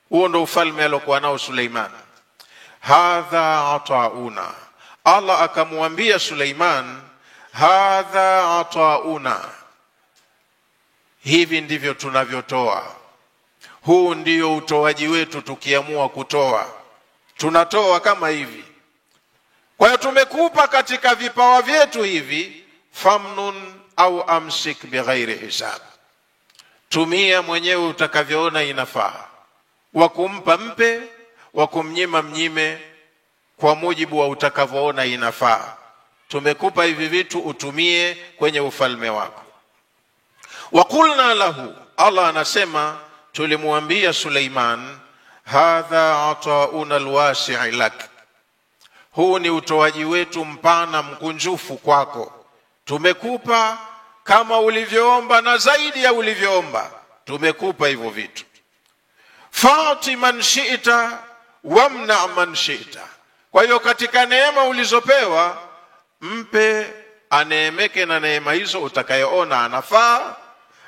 Huo ndo ufalme aliokuwa nao Suleiman. Hadha atauna, Allah akamwambia Suleiman, hadha atauna, hivi ndivyo tunavyotoa. Huu ndio utoaji wetu, tukiamua kutoa tunatoa kama hivi. Kwa hiyo tumekupa katika vipawa vyetu hivi, famnun au amsik bighairi hisab, tumia mwenyewe utakavyoona inafaa. Wakumpa mpe, wakumnyima mnyime, kwa mujibu wa utakavyoona inafaa. Tumekupa hivi vitu, utumie kwenye ufalme wako. Waqulna lahu, Allah anasema tulimwambia Suleiman, hadha atauna alwasi' lak, huu ni utoaji wetu mpana mkunjufu kwako. Tumekupa kama ulivyoomba na zaidi ya ulivyoomba, tumekupa hivyo vitu. Fa'ti man shi'ta wamna man shi'ta, kwa hiyo katika neema ulizopewa mpe aneemeke na neema hizo utakayoona anafaa,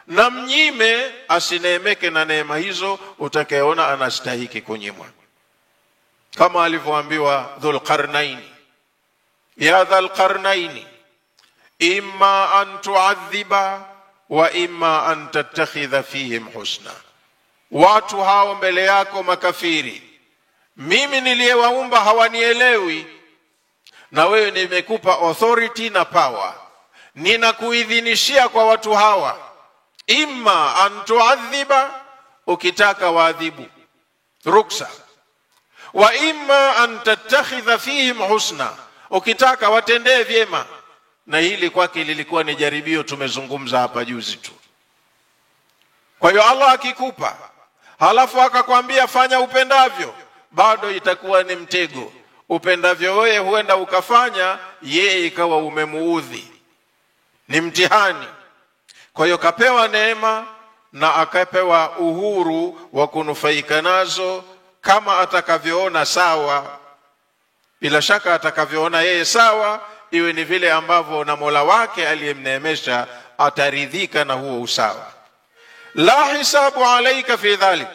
na mnyime asineemeke na neema hizo utakayoona anastahiki kunyimwa. Kama alivyoambiwa Dhulqarnain, ya Dhulqarnain, imma an tu'adhiba wa imma an tattakhidha fihim husna. Watu hao mbele yako makafiri, mimi niliyewaumba hawanielewi, na wewe nimekupa authority na power, ninakuidhinishia kwa watu hawa, imma an tu'adhiba, ukitaka waadhibu, ruksa, wa imma an tattakhidha fihim husna, ukitaka watendee vyema. Na hili kwake lilikuwa ni jaribio, tumezungumza hapa juzi tu. Kwa hiyo Allah akikupa halafu akakwambia fanya upendavyo, bado itakuwa ni mtego. Upendavyo wewe huenda ukafanya, yeye ikawa umemuudhi, ni mtihani. Kwa hiyo kapewa neema na akapewa uhuru wa kunufaika nazo kama atakavyoona sawa. Bila shaka atakavyoona yeye sawa, iwe ni vile ambavyo na Mola wake aliyemneemesha ataridhika na huo usawa. La hisabu alaika fi dhalik,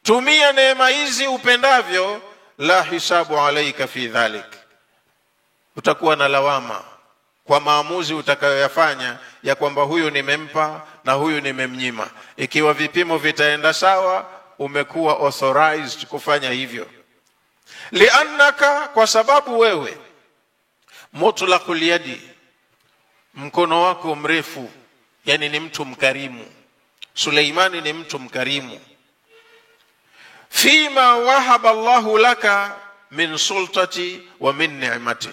tumia neema hizi upendavyo. La hisabu alaika fi dhalik, utakuwa na lawama kwa maamuzi utakayoyafanya ya kwamba huyu nimempa na huyu nimemnyima. Ikiwa vipimo vitaenda sawa, umekuwa authorized kufanya hivyo. Liannaka, kwa sababu wewe, mutlaqul yadi, mkono wako mrefu, yani ni mtu mkarimu. Suleimani ni mtu mkarimu. Fima wahaba Allahu laka min sultati wa min ni'mati.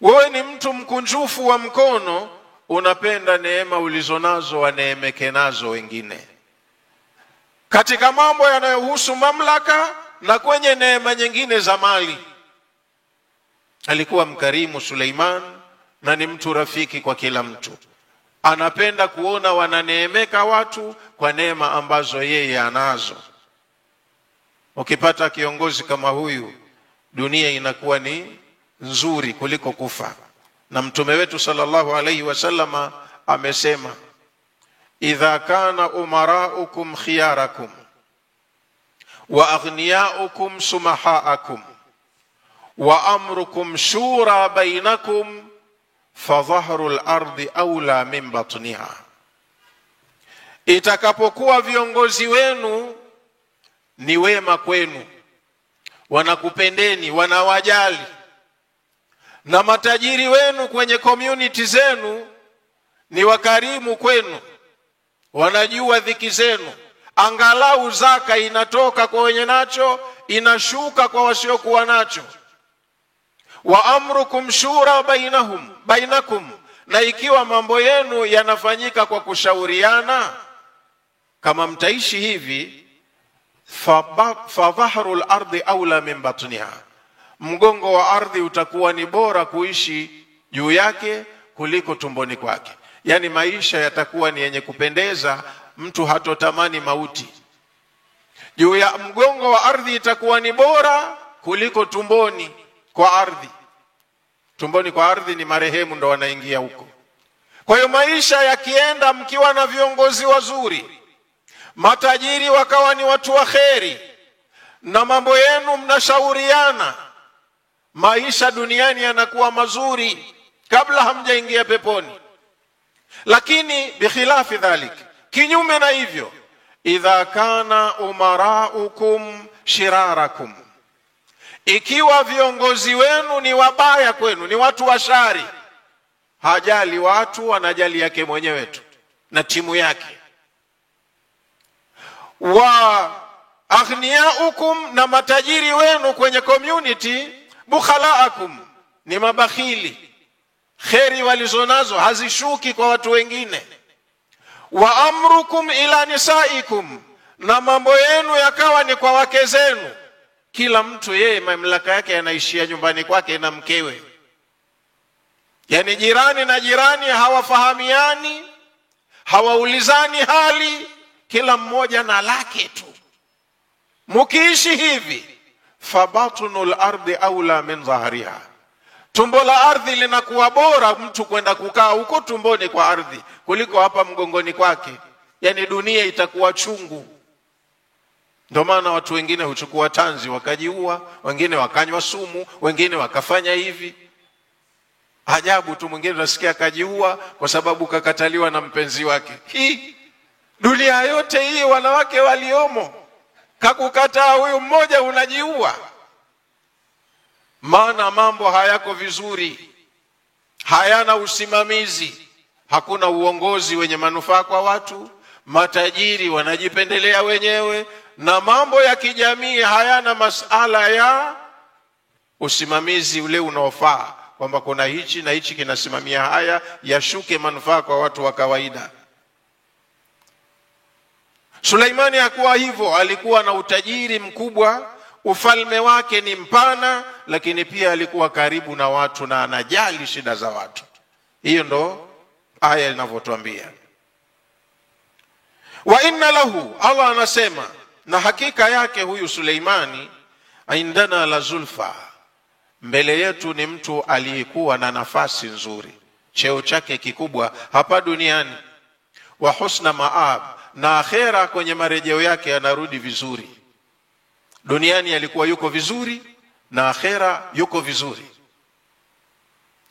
Wewe ni mtu mkunjufu wa mkono, unapenda neema ulizonazo waneemeke nazo wengine, katika mambo yanayohusu mamlaka na kwenye neema nyingine za mali. Alikuwa mkarimu Suleiman, na ni mtu rafiki kwa kila mtu. Anapenda kuona wananeemeka watu kwa neema ambazo yeye anazo. Ukipata kiongozi kama huyu, dunia inakuwa ni nzuri kuliko kufa. Na mtume wetu sallallahu alayhi wasallama amesema, idha kana umaraukum khiyarakum wa aghniyaukum sumahaakum wa amrukum shura bainakum fadhahru al-ardi awla min batniha. Itakapokuwa viongozi wenu ni wema kwenu, wanakupendeni, wanawajali, na matajiri wenu kwenye community zenu ni wakarimu kwenu, wanajua dhiki zenu, angalau zaka inatoka kwa wenye nacho, inashuka kwa wasiokuwa nacho. Wa amrukum shura bainakum, na ikiwa mambo yenu yanafanyika kwa kushauriana, kama mtaishi hivi, fadhahrul ardi awla min batniha, mgongo wa ardhi utakuwa ni bora kuishi juu yake kuliko tumboni kwake. Yani maisha yatakuwa ni yenye kupendeza, mtu hatotamani mauti. Juu ya mgongo wa ardhi itakuwa ni bora kuliko tumboni kwa ardhi. Tumboni kwa ardhi ni marehemu ndo wanaingia huko. Kwa hiyo maisha yakienda mkiwa na viongozi wazuri, matajiri wakawa ni watu wa kheri, na mambo yenu mnashauriana, maisha duniani yanakuwa mazuri kabla hamjaingia peponi. Lakini bikhilafi dhalik, kinyume na hivyo, idha kana umaraukum shirarakum, ikiwa viongozi wenu ni wabaya kwenu, ni watu washari, hajali watu, anajali yake mwenyewe tu na timu yake. Wa aghniyaukum, na matajiri wenu kwenye community bukhalaakum, ni mabakhili, kheri walizonazo hazishuki kwa watu wengine. Wa amrukum ila nisaikum, na mambo yenu yakawa ni kwa wake zenu, kila mtu yeye mamlaka yake yanaishia nyumbani kwake na mkewe. Yani jirani na jirani hawafahamiani, hawaulizani hali, kila mmoja na lake tu. Mukiishi hivi, fabatunul ardi awla min dhahriha, tumbo la ardhi linakuwa bora mtu kwenda kukaa huko tumboni kwa ardhi kuliko hapa mgongoni kwake. Yani dunia itakuwa chungu. Ndio maana watu wengine huchukua tanzi wakajiua, wengine wakanywa sumu, wengine wakafanya hivi. Ajabu tu, mwingine unasikia kajiua kwa sababu kakataliwa na mpenzi wake. Hii dunia yote hii wanawake waliomo, kakukataa huyu mmoja unajiua. Maana mambo hayako vizuri, hayana usimamizi, hakuna uongozi wenye manufaa kwa watu, matajiri wanajipendelea wenyewe, na mambo ya kijamii hayana masala ya usimamizi ule unaofaa, kwamba kuna hichi na hichi kinasimamia haya, yashuke manufaa kwa watu wa kawaida. Suleimani hakuwa hivyo, alikuwa na utajiri mkubwa, ufalme wake ni mpana, lakini pia alikuwa karibu na watu na anajali shida za watu. Hiyo ndo aya inavyotuambia. Wa inna lahu, Allah anasema, na hakika yake huyu Suleimani, indana la zulfa, mbele yetu ni mtu aliyekuwa na nafasi nzuri, cheo chake kikubwa hapa duniani, wa husna maab, na akhera kwenye marejeo yake anarudi vizuri. Duniani alikuwa yuko vizuri na akhera yuko vizuri,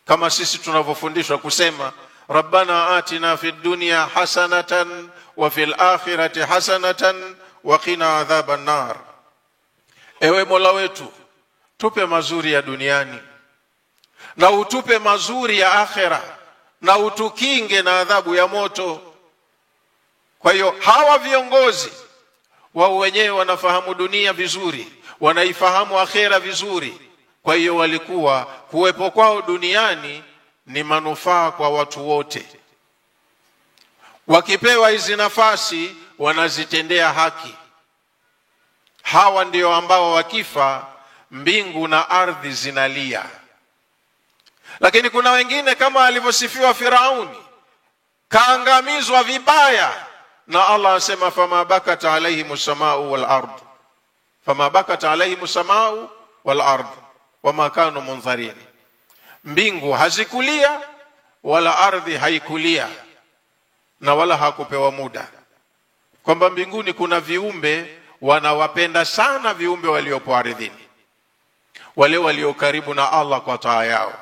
kama sisi tunavyofundishwa kusema rabbana atina fid dunya hasanatan wa fil akhirati hasanatan wa qina adhaban nar. Ewe Mola wetu, tupe mazuri ya duniani na utupe mazuri ya akhera, na utukinge na adhabu ya moto. Kwa hiyo hawa viongozi wao wenyewe wanafahamu dunia vizuri, wanaifahamu akhera vizuri. Kwa hiyo walikuwa kuwepo kwao duniani ni manufaa kwa watu wote. Wakipewa hizi nafasi wanazitendea haki. Hawa ndio ambao wakifa mbingu na ardhi zinalia. Lakini kuna wengine kama alivyosifiwa Firauni, kaangamizwa vibaya, na Allah asema fama bakat alayhimus samaa'u wal ard, fama bakat alayhimus samaa'u wal ard wama kanu munzarin. Mbingu hazikulia wala ardhi haikulia, na wala hakupewa muda. Kwamba mbinguni kuna viumbe wanawapenda sana viumbe waliopo ardhini, wale walio karibu na Allah kwa taa yao.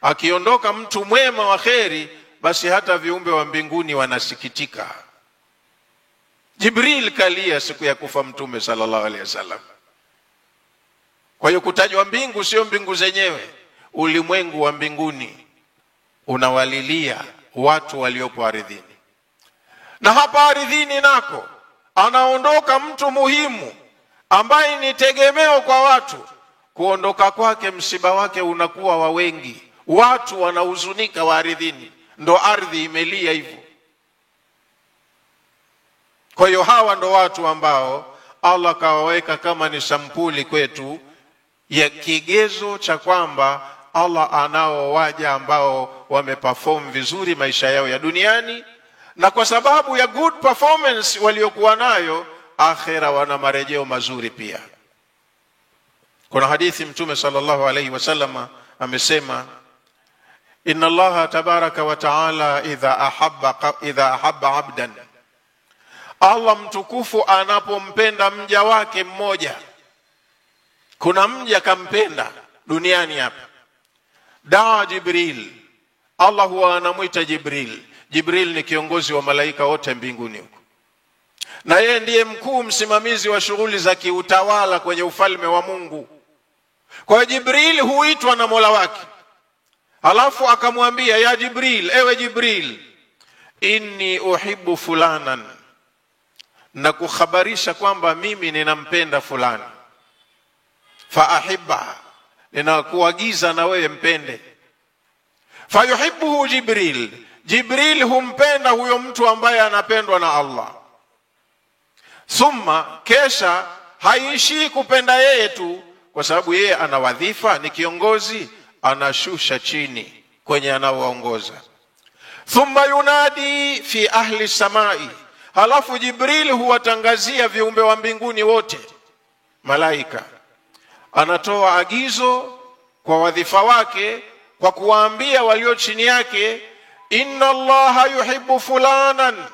Akiondoka mtu mwema wa kheri, basi hata viumbe wa mbinguni wanasikitika. Jibril kalia siku ya kufa Mtume sallallahu alaihi wasallam. Kwa hiyo kutajwa mbingu sio mbingu zenyewe, ulimwengu wa mbinguni unawalilia watu waliopo ardhini. Na hapa ardhini nako anaondoka mtu muhimu ambaye ni tegemeo kwa watu. Kuondoka kwake msiba wake unakuwa wa wengi, watu wanahuzunika wa ardhini, ndo ardhi imelia hivyo. Kwa hiyo hawa ndo watu ambao Allah kawaweka kama ni sampuli kwetu ya kigezo cha kwamba Allah anao waja ambao wameperform vizuri maisha yao ya duniani, na kwa sababu ya good performance waliokuwa nayo, akhera wana marejeo mazuri pia. Kuna hadithi Mtume sallallahu alayhi wasallam amesema, inna Allah tabaraka wa taala idha ahabba abdan, Allah mtukufu anapompenda mja wake mmoja. Kuna mja kampenda duniani hapa, daa Jibril, Allah huwa anamuita Jibril. Jibril ni kiongozi wa malaika wote mbinguni huko, na yeye ndiye mkuu msimamizi wa shughuli za kiutawala kwenye ufalme wa Mungu. Kwa hiyo Jibril huitwa na Mola wake, alafu akamwambia, ya Jibril, ewe Jibril, inni uhibbu fulanan, na kukhabarisha kwamba mimi ninampenda fulani. Fa ahibba, ninakuagiza na wewe mpende. Fa yuhibbuhu Jibril, Jibril humpenda huyo mtu ambaye anapendwa na Allah. Thumma, kesha haishi kupenda yeye tu, kwa sababu yeye ana wadhifa, ni kiongozi, anashusha chini kwenye anaoongoza. Thumma yunadi fi ahli samai, halafu Jibril huwatangazia viumbe wa mbinguni wote, malaika. Anatoa agizo kwa wadhifa wake kwa kuwaambia walio chini yake, inna Allaha yuhibbu fulanan,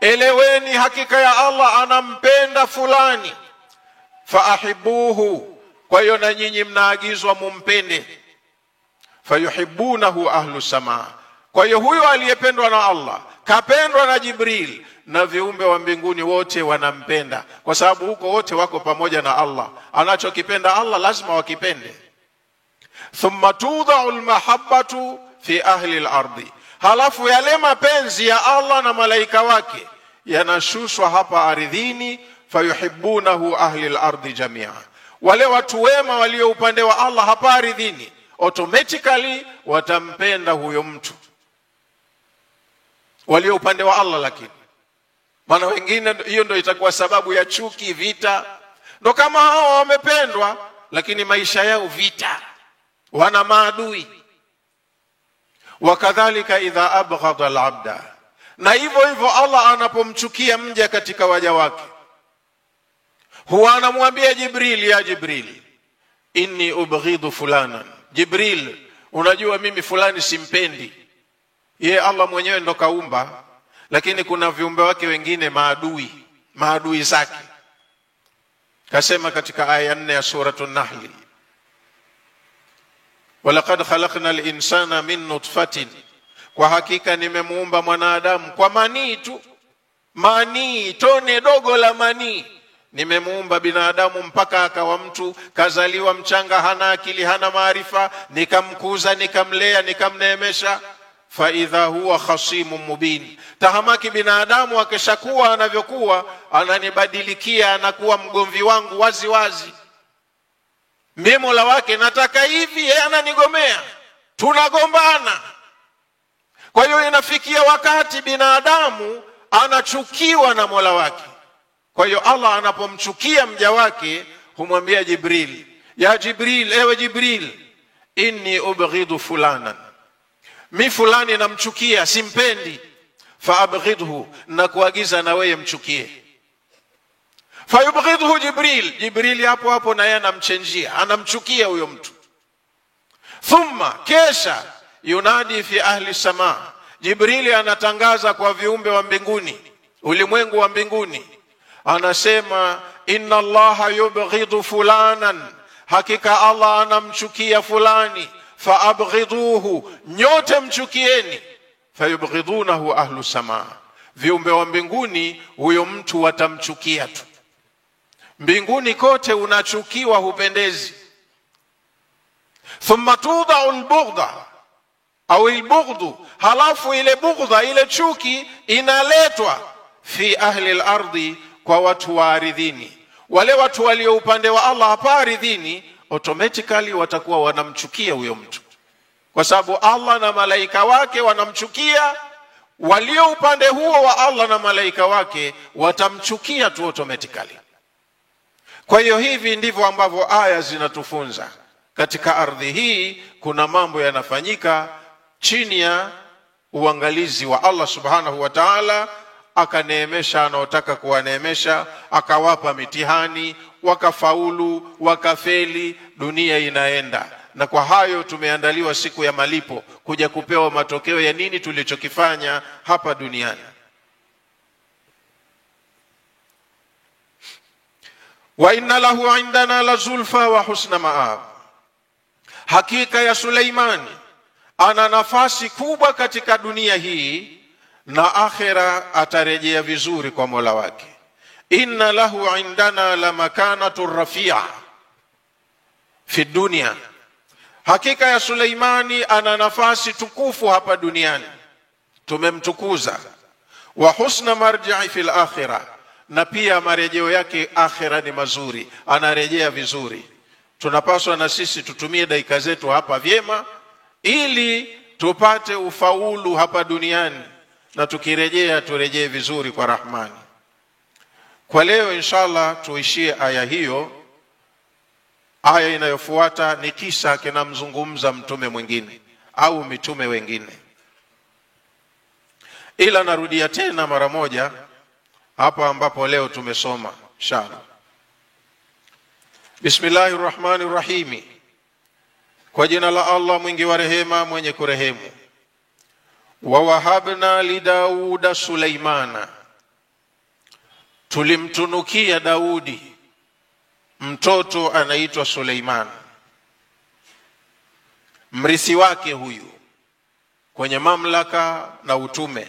eleweni hakika ya Allah anampenda fulani. Fa ahibbuhu, kwa hiyo na nyinyi mnaagizwa mumpende. Fa yuhibbunahu ahlu samaa, kwa hiyo huyo aliyependwa na Allah kapendwa na Jibril, na viumbe wa mbinguni wote wanampenda, kwa sababu huko wote wako pamoja na Allah. Anachokipenda Allah lazima wakipende. Thumma tudha'u almahabbatu fi ahli al-ardi, halafu yale mapenzi ya Allah na malaika wake yanashushwa hapa ardhini. Fayuhibbunahu ahli al-ardi jami'a, wale watu wema walio upande wa Allah hapa ardhini automatically watampenda huyo mtu walio upande wa Allah. Lakini maana wengine hiyo ndio itakuwa sababu ya chuki, vita. Ndio kama hao wamependwa, lakini maisha yao vita, wana maadui. Wakadhalika idha abghadha al-abda, na hivyo hivyo Allah anapomchukia mja katika waja wake, huwa anamwambia Jibril, ya Jibril, inni ubghidu fulanan. Jibril, unajua mimi fulani simpendi. Yeye Allah mwenyewe ndo kaumba, lakini kuna viumbe wake wengine maadui zake. Kasema katika aya 4 ya suratul Nahl, walaqad khalaqna al-insana min nutfatin, kwa hakika nimemuumba mwanadamu kwa manii tu, manii, tone dogo la manii. Nimemuumba binadamu mpaka akawa mtu, kazaliwa mchanga, hana akili, hana maarifa, nikamkuza, nikamlea, nikamneemesha. Fa idha huwa khasimun mubin, tahamaki binadamu akishakuwa anavyokuwa, ananibadilikia, anakuwa mgomvi wangu wazi wazi. mimi Mola wake nataka hivi, yeye ananigomea, tunagombana. Kwa hiyo inafikia wakati binadamu anachukiwa na Mola wake. Kwa hiyo Allah anapomchukia mja wake humwambia Jibril, ya Jibril, ewe Jibril, inni ubghidu fulanan, mi fulani namchukia, simpendi, fa abghidhu, na kuagiza na wewe mchukie. Fa yubghidhu Jibril, Jibril hapo hapo na yeye anamchenjia, anamchukia huyo mtu. Thumma, kesha, yunadi fi ahli sama, Jibril anatangaza kwa viumbe wa mbinguni, ulimwengu wa mbinguni, anasema inna Allaha yubghidu fulanan, hakika Allah anamchukia fulani, fa abghiduhu, nyote mchukieni. Fayubghidunahu ahlu samaa, viumbe wa mbinguni huyo mtu watamchukia tu. Mbinguni kote unachukiwa, hupendezi. Thumma tudau albughda au albughdu, halafu ile bughdha, ile chuki inaletwa fi ahli al-ardi, kwa watu wa ardhini. Wale watu walio upande wa Allah hapa ardhini automatically watakuwa wanamchukia huyo mtu, kwa sababu Allah na malaika wake wanamchukia. Walio upande huo wa Allah na malaika wake watamchukia tu automatically. Kwa hiyo hivi ndivyo ambavyo aya zinatufunza. Katika ardhi hii kuna mambo yanafanyika chini ya uangalizi wa Allah subhanahu wa ta'ala. Akaneemesha anaotaka kuwaneemesha, akawapa mitihani, wakafaulu, wakafeli, dunia inaenda. Na kwa hayo tumeandaliwa siku ya malipo, kuja kupewa matokeo ya nini tulichokifanya hapa duniani. Wa inna lahu indana la zulfa wa husna maab, hakika ya Suleimani ana nafasi kubwa katika dunia hii, na akhira atarejea vizuri kwa Mola wake. Inna lahu indana la makanatu rafia fi dunia, hakika ya Suleimani ana nafasi tukufu hapa duniani, tumemtukuza. Wa husna marji'i fil akhirah, na pia marejeo yake akhira ni mazuri, anarejea vizuri. Tunapaswa na sisi tutumie dakika zetu hapa vyema, ili tupate ufaulu hapa duniani, na tukirejea turejee vizuri kwa Rahmani. Kwa leo inshallah tuishie aya hiyo. Aya inayofuata ni kisa kinamzungumza mtume mwingine au mitume wengine, ila narudia tena mara moja hapa ambapo leo tumesoma inshallah. Bismillahirrahmanirrahim, kwa jina la Allah mwingi wa rehema mwenye kurehemu. Wa wahabna li Dauda Sulaimana, tulimtunukia Daudi mtoto anaitwa Suleiman, mrithi wake huyu kwenye mamlaka na utume.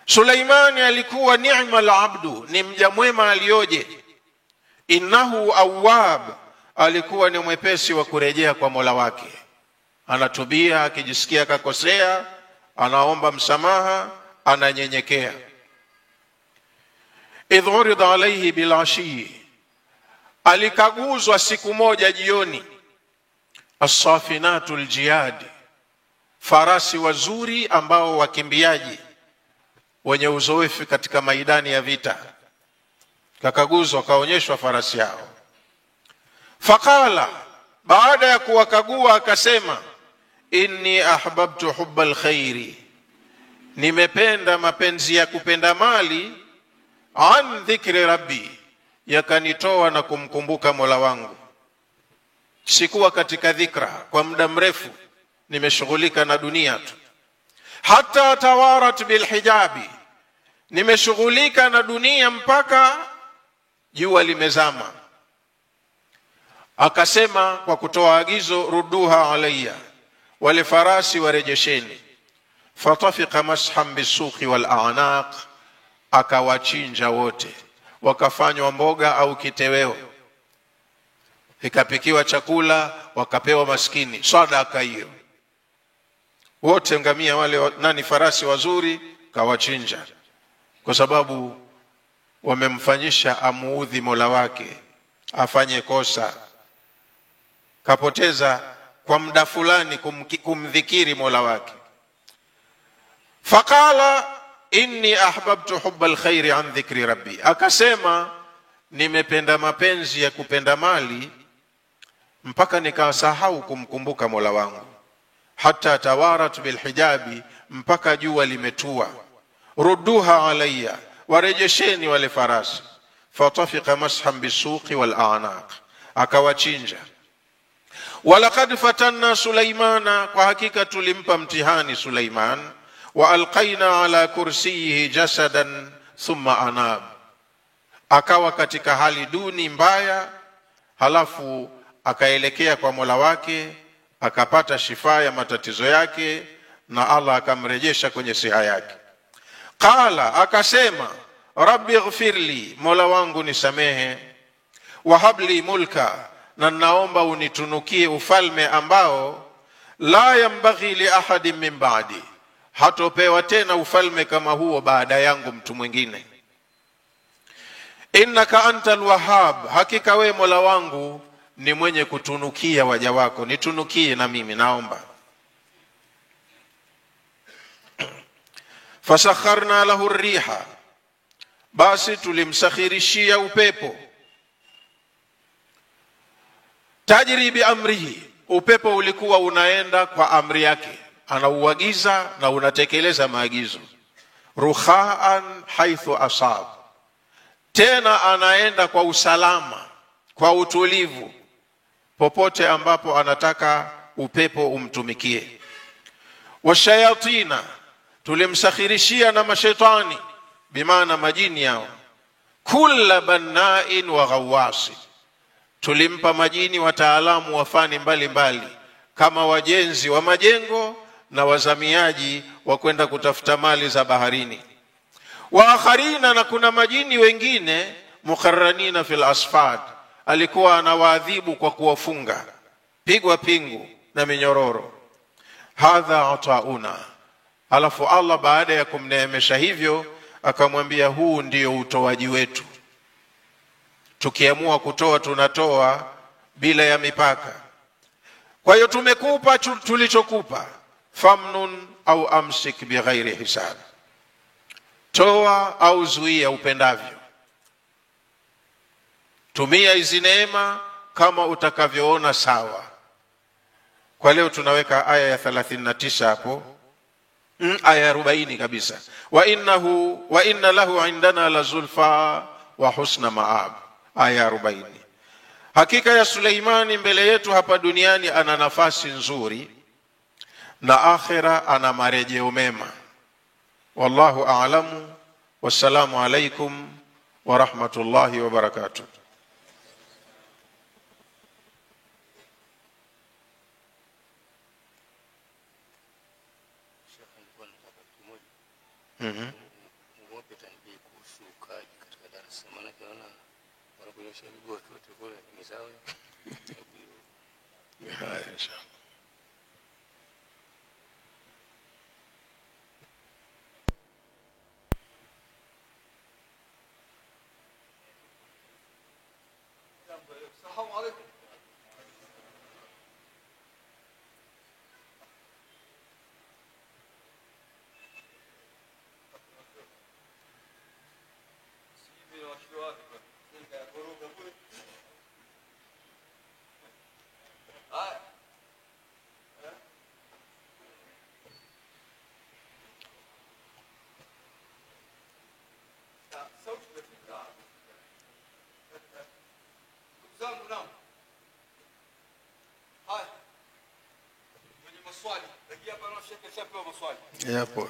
Suleimani alikuwa ni'mal abdu, ni mja mwema alioje. Innahu awwab, alikuwa ni mwepesi wa kurejea kwa Mola wake, anatubia akijisikia kakosea, anaomba msamaha, ananyenyekea. Idh urida alayhi bil ashi, alikaguzwa siku moja jioni, as-safinatul jihad, farasi wazuri ambao wakimbiaji wenye uzoefu katika maidani ya vita. Kakaguzwa, kaonyeshwa farasi yao. Faqala, baada ya kuwakagua akasema, inni ahbabtu hubbal khairi, nimependa mapenzi ya kupenda mali, an dhikri rabbi, yakanitoa na kumkumbuka Mola wangu. Sikuwa katika dhikra kwa muda mrefu, nimeshughulika na dunia tu. Hata tawarat bil hijabi, nimeshughulika na dunia mpaka jua limezama. Akasema kwa kutoa agizo, ruduha alayya, wale farasi warejesheni. Fatafiqa masham bisuqi wal a'naq, akawachinja wote, wakafanywa mboga au kiteweo, ikapikiwa chakula, wakapewa maskini, sadaka hiyo. Wote ngamia wale farasi wazuri kawachinja, kwa sababu wamemfanyisha amuudhi Mola wake, afanye kosa. kapoteza kwa muda fulani kumdhikiri Mola wake. Faqala inni ahbabtu hubbal khairi an dhikri rabbi, akasema nimependa mapenzi ya kupenda mali mpaka nikasahau kumkumbuka Mola wangu. Hatta tawarat bil hijabi, mpaka jua limetua. Rudduha alayya, warejesheni wale farasi. Fatafiqa mashan bisuqi wal a'naq, akawachinja. Walaqad fatanna Sulaimana, kwa hakika tulimpa mtihani Sulaiman. Wa alqaina ala kursiyihi jasadan thumma anab, akawa katika hali duni mbaya, halafu akaelekea kwa Mola wake, akapata shifa ya matatizo yake na Allah akamrejesha kwenye siha yake. Qala, akasema rabbi ighfirli, Mola wangu nisamehe, wahabli mulka, na naomba unitunukie ufalme ambao la yambaghi li ahadin min ba'di, hatopewa tena ufalme kama huo baada yangu mtu mwingine. Innaka antal wahhab, hakika we Mola wangu ni mwenye kutunukia waja wako, nitunukie na mimi naomba. Fasakharna lahu riha, basi tulimsakhirishia upepo. Tajri bi amrihi, upepo ulikuwa unaenda kwa amri yake, anauagiza na unatekeleza maagizo. Rukhaan haithu asab, tena anaenda kwa usalama, kwa utulivu, popote ambapo anataka upepo umtumikie. Washayatina, tulimsakhirishia na mashaitani, bimaana majini yao. Kulla banna'in wa ghawasi, tulimpa majini wataalamu wa fani mbalimbali, kama wajenzi wa majengo na wazamiaji wa kwenda kutafuta mali za baharini. Wa akharina, na kuna majini wengine mukharranina fil asfad, alikuwa anawaadhibu kwa kuwafunga, pigwa pingu na minyororo. Hadha atauna, alafu Allah baada ya kumneemesha hivyo akamwambia huu ndio utoaji wetu, tukiamua kutoa tunatoa bila ya mipaka. Kwa hiyo tumekupa tulichokupa, famnun au amsik bighairi hisab, toa au zuia upendavyo, tumia hizi neema kama utakavyoona sawa. Kwa leo tunaweka aya ya 39 hapo, aya 40 kabisa. Wa inna lahu indana la zulfa wa husna maab, aya 40. Hakika ya Suleimani mbele yetu hapa duniani ana nafasi nzuri, na akhira ana marejeo mema. Wallahu a'lamu. Wassalamu alaikum wa rahmatullahi wa barakatuh. Assalamu alaikum. Yapo.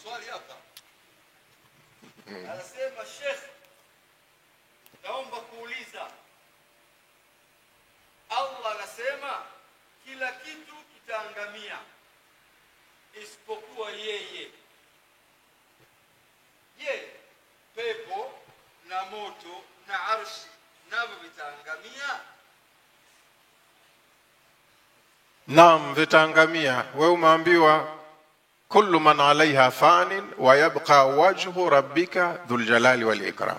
Swali hapa. Anasema Sheikh, naomba kuuliza, Allah anasema kila kitu kitaangamia isipokuwa yeye. Je, pepo na moto na arshi navyo vitaangamia? Naam, vitaangamia. Wewe umeambiwa kullu man alaiha fanin wa yabqa wajhu rabbika dhul jalali wal ikram.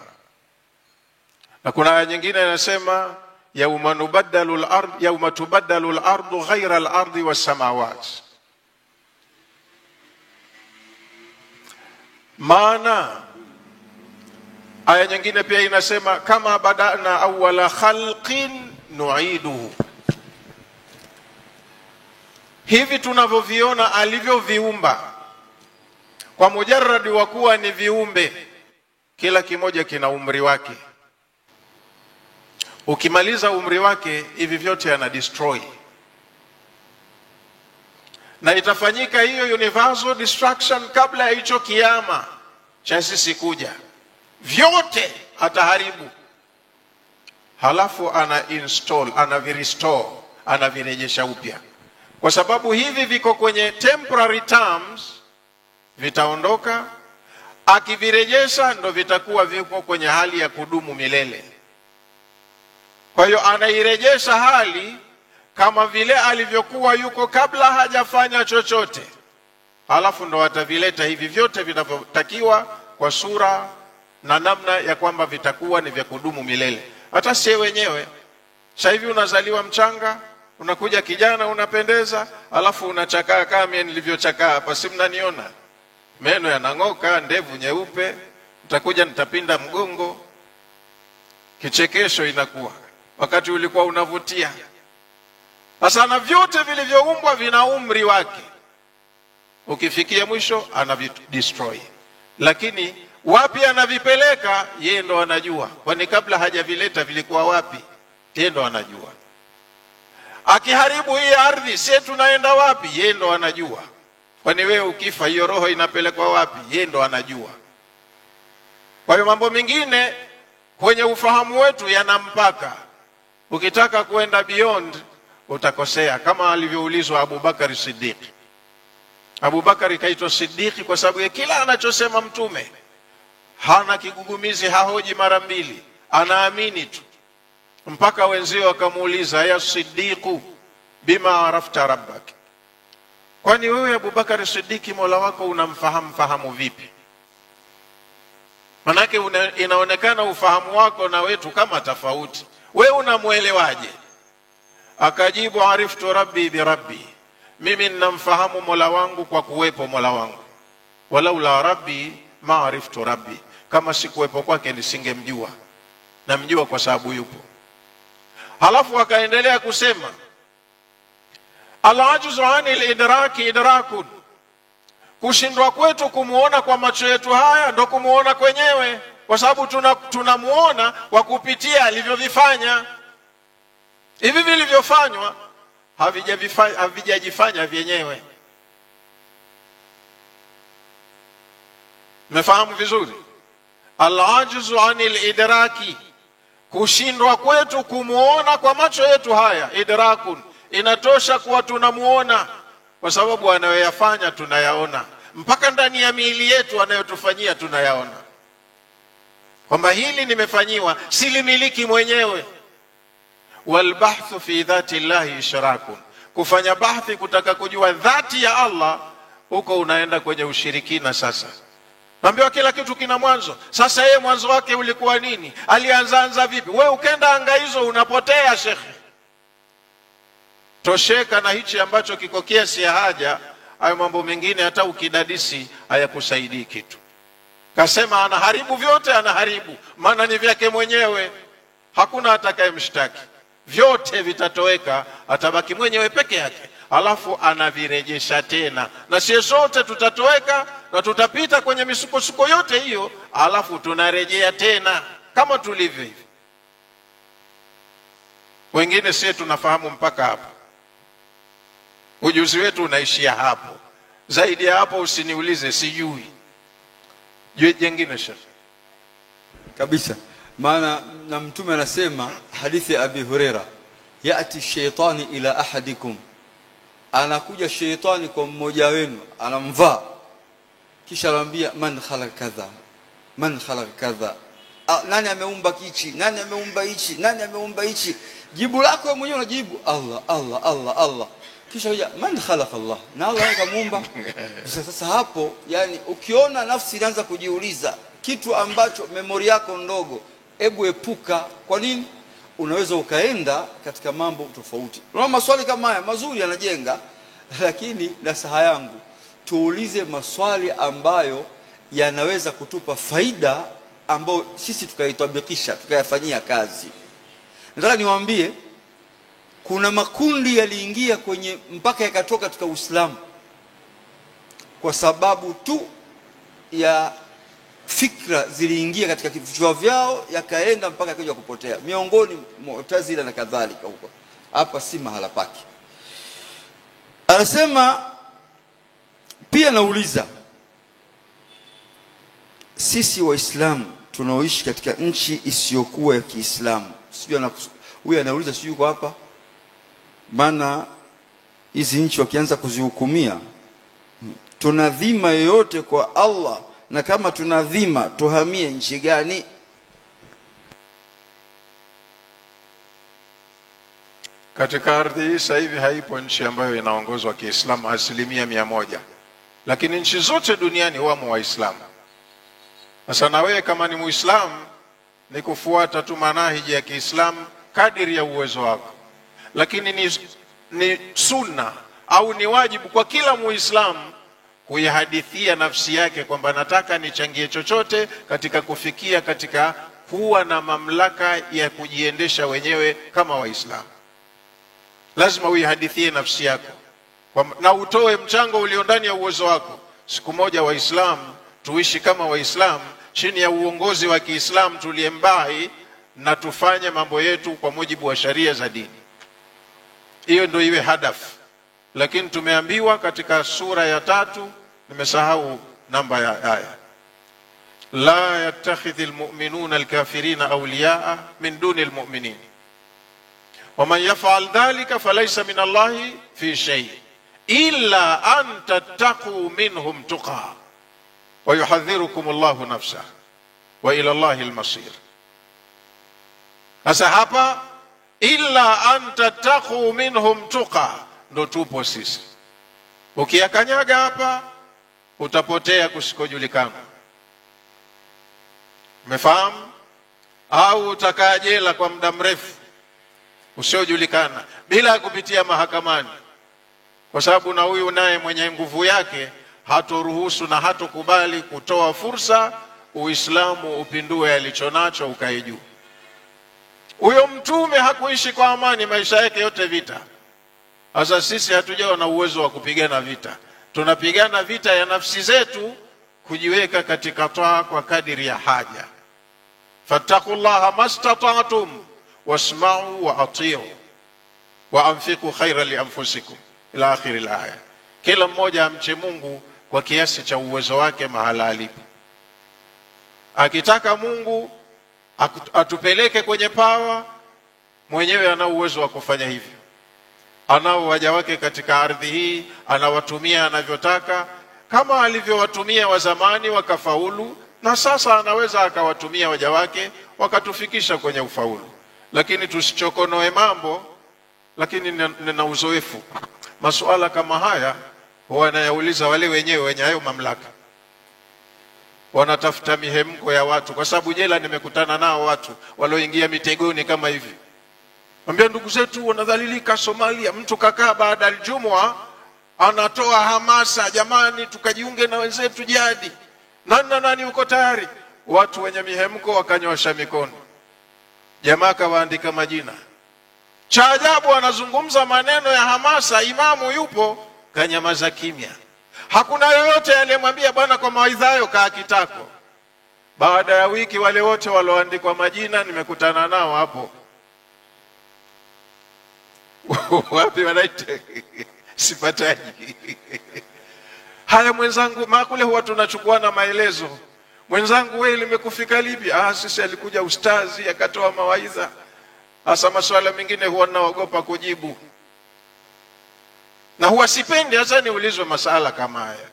Na kuna aya nyingine inasema yawma tubaddalu al-ardu ghayra al-ardi was-samawati. Maana aya nyingine pia inasema kama badana awwala khalqin nu'iduhu. Hivi tunavyoviona alivyoviumba kwa mujarradi wa kuwa ni viumbe, kila kimoja kina umri wake. Ukimaliza umri wake hivi vyote yana destroy, na itafanyika hiyo universal destruction kabla ya hicho kiyama cha sisi kuja. Vyote ataharibu, halafu ana install, anavirestore, anavirejesha upya. Kwa sababu hivi viko kwenye temporary terms, vitaondoka. Akivirejesha ndo vitakuwa viko kwenye hali ya kudumu milele. Kwa hiyo anairejesha hali kama vile alivyokuwa yuko kabla hajafanya chochote, halafu ndo atavileta hivi vyote vinavyotakiwa kwa sura na namna ya kwamba vitakuwa ni vya kudumu milele. Hata si wenyewe sasa hivi unazaliwa mchanga, unakuja kijana unapendeza, halafu unachakaa kama nilivyochakaa hapa, si mnaniona? Meno yanang'oka, ndevu nyeupe, utakuja nitapinda mgongo. Kichekesho inakuwa wakati ulikuwa unavutia. Sasa na vyote vilivyoumbwa vina umri wake, ukifikia mwisho anavidestroy. Lakini wapi anavipeleka yeye ndo anajua, kwani kabla hajavileta vilikuwa wapi yeye ndo anajua. Akiharibu hii ardhi sisi tunaenda wapi yeye ndo anajua, kwani wewe ukifa hiyo roho inapelekwa wapi yeye ndo anajua. Kwa hiyo mambo mengine kwenye ufahamu wetu yana mpaka. Ukitaka kuenda beyond utakosea, kama alivyoulizwa Abu Bakari Siddiq. Abu Bakari kaitwa Siddiq kwa sababu ya kila anachosema mtume hana kigugumizi, hahoji mara mbili, anaamini tu. Mpaka wenzio wakamuuliza, ya Siddiqu bima arafta rabbak, kwani wewe Abu Bakari Siddiq Mola wako unamfahamu vipi? Manake inaonekana ufahamu wako na wetu kama tofauti, wewe unamuelewaje? Akajibu, ariftu rabbi bi rabbi, mimi ninamfahamu Mola wangu kwa kuwepo Mola wangu. Walaula rabbi ma ariftu rabbi, kama sikuwepo kwake nisingemjua, namjua kwa sababu yupo. Halafu akaendelea kusema, al-ajzu anil idraki idrakun, kushindwa kwetu kumuona kwa macho yetu haya ndo kumuona kwenyewe, kwa sababu tunamuona kwa kupitia alivyovifanya. Hivi vilivyofanywa havijajifanya vyenyewe. Mmefahamu vizuri? Al-ajzu anil idraki, kushindwa kwetu kumuona kwa macho yetu haya, idrakun, inatosha kuwa tunamuona kwa sababu anayoyafanya tunayaona, mpaka ndani ya miili yetu anayotufanyia tunayaona, kwamba hili nimefanyiwa, silimiliki mwenyewe. Walbahthu fi dhati llahi ishrakun, kufanya bahthi kutaka kujua dhati ya Allah, huko unaenda kwenye ushirikina. Sasa naambiwa kila kitu kina mwanzo. Sasa yeye mwanzo wake ulikuwa nini? Alianza vipi? Wewe ukenda anga hizo unapotea shekhe. Tosheka na hichi ambacho kiko kiasi ya haja. Hayo mambo mengine hata ukidadisi hayakusaidii kitu. Kasema anaharibu vyote, anaharibu, maana ni vyake mwenyewe, hakuna atakayemshtaki. Vyote vitatoweka, atabaki mwenyewe peke yake, alafu anavirejesha tena. Na sisi sote tutatoweka na tutapita kwenye misukosuko yote hiyo, alafu tunarejea tena kama tulivyo hivi. Wengine sisi tunafahamu mpaka hapo, ujuzi wetu unaishia hapo. Zaidi ya hapo usiniulize, sijui. Jengine shekhi kabisa. Maana na mtume anasema, hadithi ya Abi Huraira, yati shaitani ila ahadikum, anakuja shaitani kwa mmoja wenu, anamvaa, kisha anamwambia man khalaq kadha, man khalaq kadha, nani ameumba kichi, nani ameumba hichi, nani ameumba hichi? Jibu lako wewe mwenyewe unajibu Allah Allah Allah Allah, kisha huja man khalaq Allah, na Allah kamuumba. Sasa hapo yani ukiona nafsi inaanza kujiuliza kitu ambacho memori yako ndogo, hebu epuka. Kwa nini? Unaweza ukaenda katika mambo tofauti. Unaona maswali kama haya mazuri yanajenga, lakini nasaha yangu tuulize maswali ambayo yanaweza kutupa faida, ambayo sisi tukaitabikisha, tukayafanyia kazi. Nataka niwaambie kuna makundi yaliingia kwenye mpaka yakatoka katika Uislamu kwa sababu tu ya fikra ziliingia katika vichwa vyao, yakaenda mpaka yakaja kupotea, miongoni Mu'tazila na kadhalika. Huko hapa si mahala pake. Anasema pia, nauliza sisi Waislamu tunaoishi katika nchi isiyokuwa ya Kiislamu, sijui huyu anauliza, sijui yuko hapa, maana hizi nchi wakianza kuzihukumia, tuna dhima yoyote kwa Allah? Na kama tuna dhima, tuhamie nchi gani? Katika ardhi hii sasa hivi haipo nchi ambayo inaongozwa Kiislamu 100%, lakini nchi zote duniani wamo Waislamu. Sasa na wewe kama ni Muislamu ni kufuata tu manhaji ya Kiislamu kadiri ya uwezo wako, lakini ni sunna au ni wajibu kwa kila Muislamu kuihadithia nafsi yake kwamba nataka nichangie chochote katika kufikia katika kuwa na mamlaka ya kujiendesha wenyewe kama Waislamu. Lazima uihadithie nafsi yako na utoe mchango ulio ndani ya uwezo wako. Siku moja Waislamu tuishi kama Waislamu chini ya uongozi wa Kiislamu tuliembai, na tufanye mambo yetu kwa mujibu wa sharia za dini. Hiyo ndio iwe hadafu. Lakini tumeambiwa katika sura ya 3, nimesahau namba ya aya, la yattakhidhul mu'minuna al-kafirina awliya'a min dunil mu'minin waman yaf'al dhalika falaysa min Allahi fi shay illa an tattaqu minhum tuqa wa yuhadhdhirukum Allahu nafsa wa ila Allahi al-masir. Sasa hapa illa an tattaqu minhum tuqa ndo tupo sisi. Ukiyakanyaga hapa utapotea kusikojulikana, umefahamu? Au utakaa jela kwa muda mrefu usiojulikana bila kupitia mahakamani, kwa sababu na huyu naye mwenye nguvu yake hatoruhusu na hatokubali kutoa fursa Uislamu upindue alichonacho ukae juu. Huyo mtume hakuishi kwa amani, maisha yake yote vita. Sasa sisi hatujawa na uwezo wa kupigana vita, tunapigana vita ya nafsi zetu, kujiweka katika taa kwa kadiri ya haja. fattaqullaha mastata'tum wasma'u wa ati'u wa anfiqu khayran li anfusikum ila akhir al-aya. Kila mmoja amche Mungu kwa kiasi cha uwezo wake mahala alipo. Akitaka Mungu atupeleke kwenye pawa, mwenyewe ana uwezo wa kufanya hivyo. Anao waja wake katika ardhi hii, anawatumia anavyotaka, kama alivyowatumia wa zamani wakafaulu, na sasa anaweza akawatumia waja wake wakatufikisha kwenye ufaulu. Lakini tusichokonoe mambo. Lakini nina uzoefu, masuala kama haya wanayauliza wale wenyewe wenye hayo mamlaka, wanatafuta mihemko ya watu, kwa sababu jela nimekutana nao watu walioingia mitegoni kama hivi. Mwambia ndugu zetu wanadhalilika Somalia, mtu kakaa baada aljumua anatoa hamasa, jamani tukajiunge na wenzetu jadi, nani uko tayari? Watu wenye mihemko wakanyosha mikono, jamaa kawaandika majina. Cha ajabu anazungumza maneno ya hamasa, imamu yupo kanyamaza kimya. Hakuna yoyote aliyemwambia bwana kwa mawaidha hayo kaa kitako. Baada ya wiki wale wote walioandikwa majina nimekutana nao hapo. Wapi wanaita? Sipataji. Haya mwenzangu, makule huwa tunachukua na maelezo. Mwenzangu wewe limekufika lipi? Sisi alikuja ustazi akatoa mawaidha. Hasa maswala mengine huwa naogopa kujibu, na huwa sipendi hasa niulizwe masala kama haya.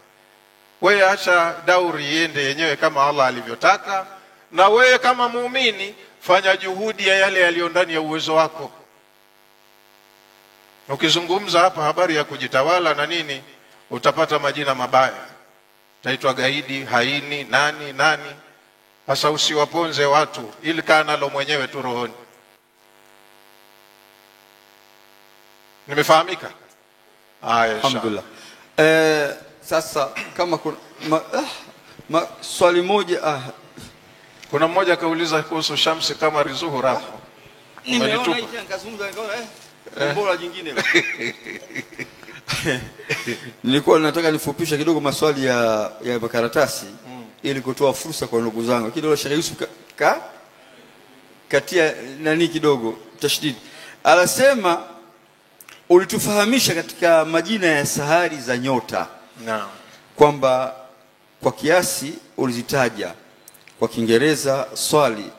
Wewe acha dauri iende yenyewe kama Allah alivyotaka, na wewe kama muumini fanya juhudi ya yale yaliyo ndani ya uwezo wako. Ukizungumza hapa habari ya kujitawala na nini, utapata majina mabaya, utaitwa gaidi, haini, nani. Hasa usiwaponze watu, ili kaa nalo mwenyewe tu rohoni. Nimefahamika? Alhamdulillah. Sasa kama kuna swali moja, kuna mmoja kauliza kuhusu Shamsi kama Zuhura hapo. Nimeona hivi nikazungumza nikaona bora jingine. Nilikuwa nataka nifupishe kidogo maswali ya makaratasi ili kutoa fursa kwa ndugu zangu. Kidogo Sheikh Yusuf katia nani kidogo tashdid. Anasema ulitufahamisha katika majina ya sahari za nyota. Naam. Kwamba kwa kiasi ulizitaja kwa Kiingereza. Swali,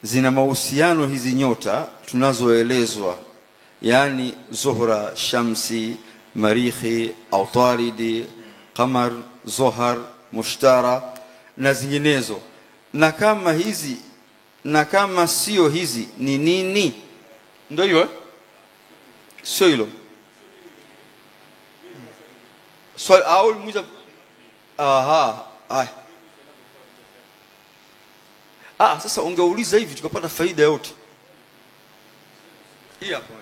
zina mahusiano hizi nyota tunazoelezwa, yani Zuhra, Shamsi, Marikhi, Autaridi, Qamar, Zohar, Mushtara na zinginezo? Na kama hizi, na kama sio hizi ni nini? Ndio hiyo sio hilo swali au mmoja. Sasa ungeuliza hivi tukapata faida yote hii hapo.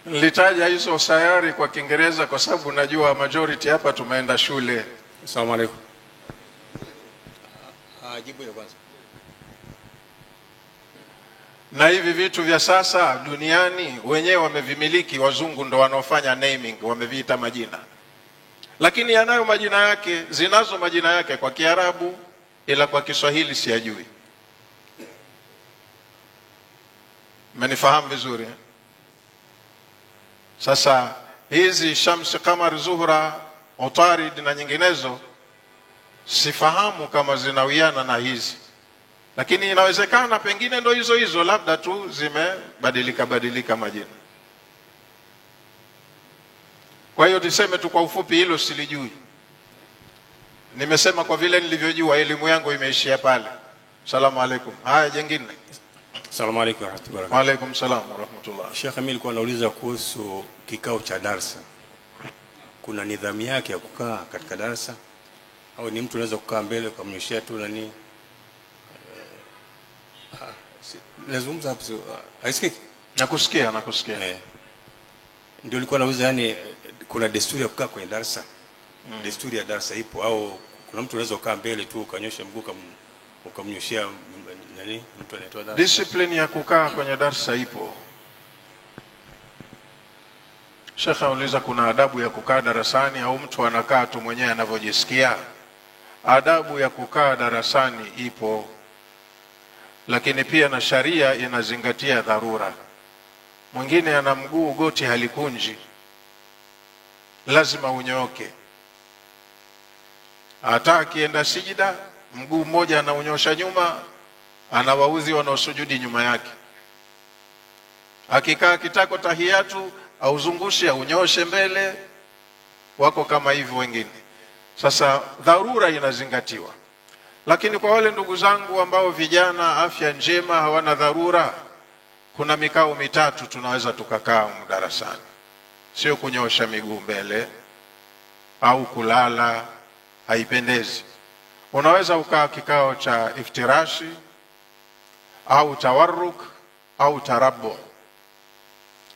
Nilitaja hizo sayari kwa Kiingereza kwa sababu najua majority hapa tumeenda shule. Asalamu alaykum. Jibu ya kwanza. Na hivi vitu vya sasa duniani wenyewe wamevimiliki, wazungu ndo wanaofanya naming, wameviita majina. Lakini yanayo majina yake, zinazo majina yake kwa Kiarabu, ila kwa Kiswahili siyajui. Mmenifahamu vizuri? Sasa hizi Shamsi, Qamar, Zuhra, Utarid na nyinginezo sifahamu kama zinawiana na hizi, lakini inawezekana pengine ndo hizo hizo, labda tu zimebadilika majina. Kwa hiyo tuseme tu kwa ufupi hilo silijui. Nimesema kwa vile nilivyojua, elimu yangu imeishia pale. Salamu alaykum. Haya jingine. Asalamu alaykum wa rahmatullahi wa barakatuh. Wa alaykum salaam wa rahmatullah. Sheikh, mimi nilikuwa nauliza kuhusu kikao cha darasa. Kuna nidhamu yake ya kukaa katika darasa au ni mtu anaweza kukaa mbele kwa mnyeshia tu nani? Nazungumza hapo. Haisikiki? Nakusikia. Ndio nilikuwa nauliza, yani kuna desturi ya kukaa kwenye darasa? Desturi ya darasa ipo au kuna mtu anaweza kukaa mbele tu ukanyosha mguu ukamnyoshia nani mtu anatoa darasa? Discipline ya kukaa kwenye darasa ipo. Sheikh auliza kuna adabu ya kukaa darasani au mtu anakaa tu mwenyewe anavyojisikia? Adabu ya kukaa darasani ipo, lakini pia na sharia inazingatia dharura. Mwingine ana mguu goti halikunji, lazima unyooke. Hata akienda sijida mguu mmoja anaunyosha nyuma, anawaudhi wanaosujudi nyuma yake. Akikaa kitako tahiyatu auzungushe unyoshe mbele, wako kama hivyo wengine. Sasa dharura inazingatiwa. Lakini kwa wale ndugu zangu ambao vijana afya njema hawana dharura, kuna mikao mitatu tunaweza tukakaa darasani. Sio kunyosha miguu mbele au kulala, haipendezi. Unaweza ukaa kikao cha iftirashi au tawarruk au tarabbu.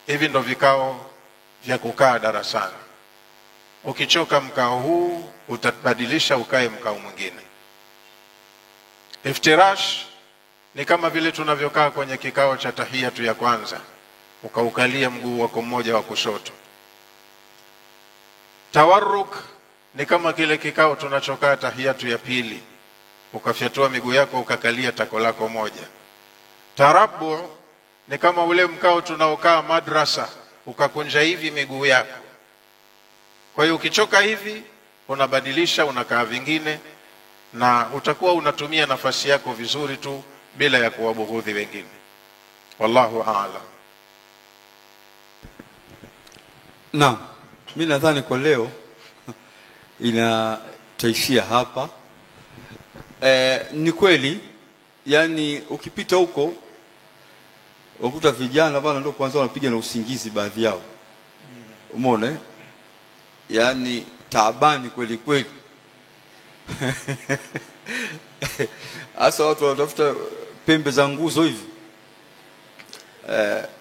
Hivi ndo vikao vya kukaa darasani. Ukichoka mkao huu utabadilisha ukae mkao mwingine. Iftirash ni kama vile tunavyokaa kwenye kikao cha tahiyatu ya kwanza, ukaukalia mguu wako mmoja wa kushoto. Tawarruk ni kama kile kikao tunachokaa tahiyatu ya pili, ukafyatua miguu yako ukakalia tako lako moja. Tarabbu ni kama ule mkao tunaokaa madrasa, ukakunja hivi miguu yako. Kwa hiyo ukichoka hivi unabadilisha unakaa vingine, na utakuwa unatumia nafasi yako vizuri tu bila ya kuwabughudhi wengine. wallahu a'lam. Naam, mimi nadhani kwa leo taishia hapa. Ni kweli, yani ukipita huko ukuta vijana bana ndio kwanza wanapiga na usingizi baadhi yao. Umeona? Yani taabani kweli kweli. Asa watu wanatafuta pembe za nguzo hivi.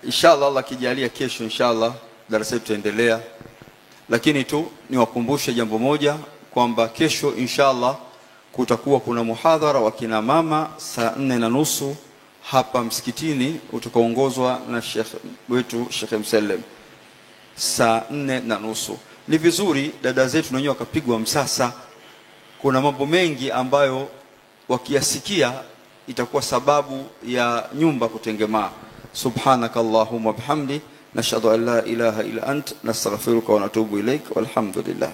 Inshallah Allah kijalia kesho inshallah darasa tutaendelea. Lakini tu niwakumbushe jambo moja kwamba kesho inshallah kutakuwa kuna muhadhara wa kina mama saa 4:30 hapa msikitini utakaoongozwa na Sheikh wetu Sheikh Mselem saa 4:30. Ni vizuri dada zetu wenyewe wakapigwa msasa. Kuna mambo mengi ambayo wakiyasikia itakuwa sababu ya nyumba kutengemaa. Subhanakallahumma bihamdi nashhadu an la ilaha illa ant nastaghfiruka wa natubu ilaik walhamdulillah.